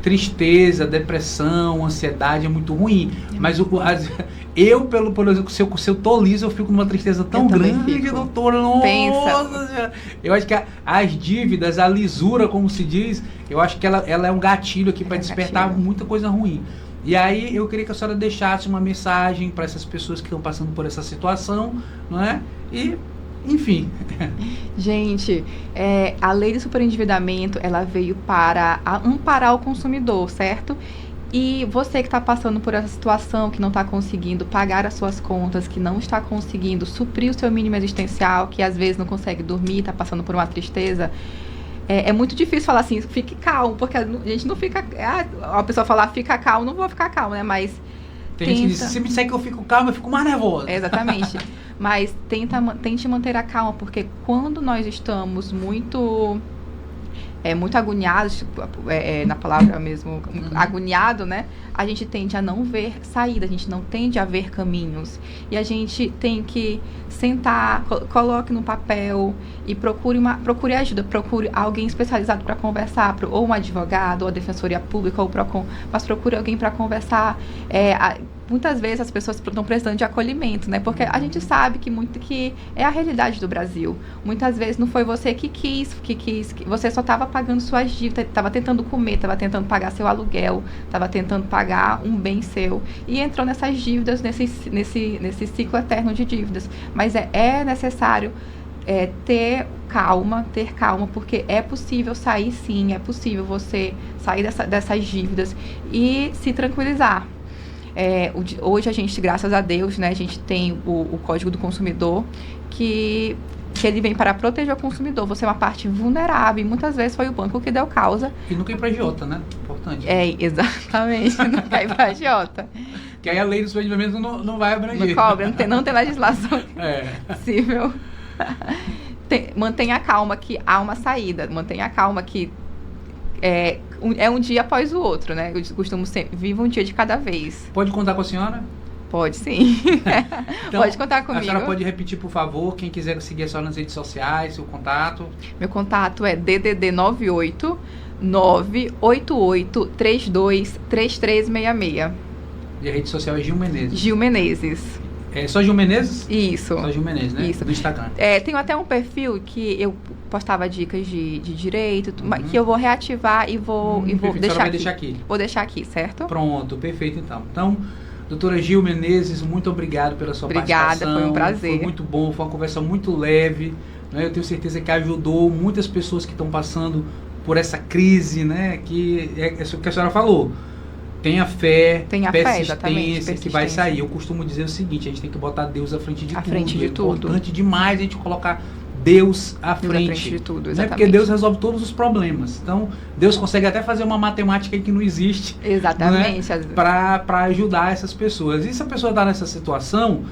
tristeza, depressão, ansiedade é muito ruim, mas se eu tô liso, eu fico numa tristeza tão grande, doutora. Pensa. Eu acho que as dívidas, a lisura, como se diz, eu acho que ela é um gatilho aqui para despertar muita coisa ruim. E aí eu queria que a senhora deixasse uma mensagem para essas pessoas que estão passando por essa situação, não é? E enfim. Gente, a lei de superendividamento, ela veio para amparar o consumidor, certo? E você que está passando por essa situação, que não está conseguindo pagar as suas contas, que não está conseguindo suprir o seu mínimo existencial, que às vezes não consegue dormir, está passando por uma tristeza, É muito difícil falar assim, fique calmo, porque a gente não fica. A pessoa falar fica calmo, não vou ficar calmo, né? Mas. Tem gente que diz, se me disser que eu fico calmo, eu fico mais nervosa. Exatamente. Mas tente manter a calma, porque quando nós estamos muito agoniados, na palavra mesmo, agoniado, né? A gente tende a não ver saída, a gente não tende a ver caminhos. E a gente tem que sentar, coloque no papel e procure ajuda, procure alguém especializado para conversar, ou um advogado, ou a Defensoria Pública, ou o PROCON, mas procure alguém para conversar. Muitas vezes as pessoas estão precisando de acolhimento, né? Porque a gente sabe que é a realidade do Brasil. Muitas vezes não foi você que quis, você só estava pagando suas dívidas, estava tentando comer, estava tentando pagar seu aluguel, estava tentando pagar um bem seu e entrou nessas dívidas, nesse ciclo eterno de dívidas. Mas é necessário ter calma, porque é possível sair sim, é possível você sair dessas dívidas e se tranquilizar. Hoje a gente, graças a Deus, né, a gente tem o Código do Consumidor que ele vem para proteger o consumidor. Você é uma parte vulnerável e muitas vezes foi o banco que deu causa. E nunca ir para agiota, né? Importante. Exatamente, nunca ir para agiota. Que aí a lei dos rendimentos não vai abranger. Não cobre, não tem legislação possível. Mantenha calma que há uma saída. Mantenha calma que é um dia após o outro, né? Eu costumo sempre, viva um dia de cada vez. Pode contar com a senhora? Pode sim. Então, pode contar comigo. A senhora pode repetir, por favor, quem quiser seguir a senhora nas redes sociais, seu contato. Meu contato é DDD 98 988 32 3366. E a rede social é Gil Menezes. Gil Menezes. É só Gil Menezes? Isso. Só Gil Menezes, né? Isso. Do Instagram. Tenho até um perfil que eu postava dicas de direito, que eu vou reativar e vou deixar aqui. Vou deixar aqui, certo? Pronto, perfeito então. Então, doutora Gil Menezes, muito obrigado pela sua participação. Obrigada, foi um prazer. Foi muito bom, foi uma conversa muito leve, né? Eu tenho certeza que ajudou muitas pessoas que estão passando por essa crise, né? Que é isso que a senhora falou. Tenha fé, persistência, que vai sair. Eu costumo dizer o seguinte, a gente tem que botar Deus à frente de tudo. É importante demais a gente colocar Deus à frente de tudo, exatamente. Né? Porque Deus resolve todos os problemas. Então, Deus consegue até fazer uma matemática que não existe. Exatamente. Né? Para ajudar essas pessoas. E se a pessoa está nessa situação,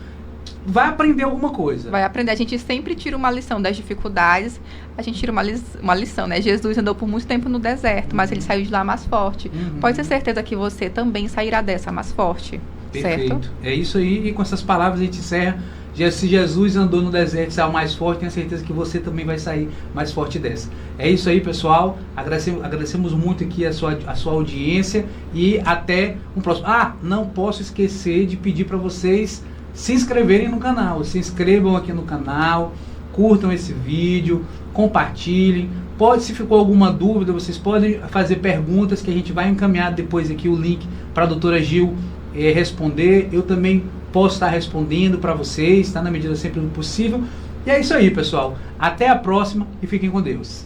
vai aprender alguma coisa. Vai aprender. A gente sempre tira uma lição das dificuldades. A gente tira uma lição, né? Jesus andou por muito tempo no deserto, mas ele saiu de lá mais forte. Pode ter certeza que você também sairá dessa mais forte. Perfeito. Certo? É isso aí. E com essas palavras a gente encerra. Se Jesus andou no deserto e saiu mais forte, tenho certeza que você também vai sair mais forte dessa. É isso aí, pessoal. Agradecemos muito aqui a sua audiência e até um próximo. Não posso esquecer de pedir para vocês se inscreverem no canal. Se inscrevam aqui no canal, curtam esse vídeo, compartilhem. Se ficou alguma dúvida, vocês podem fazer perguntas que a gente vai encaminhar depois aqui o link para a doutora Gil responder. Eu também posso estar respondendo para vocês, tá? Na medida sempre do possível. E é isso aí, pessoal. Até a próxima e fiquem com Deus.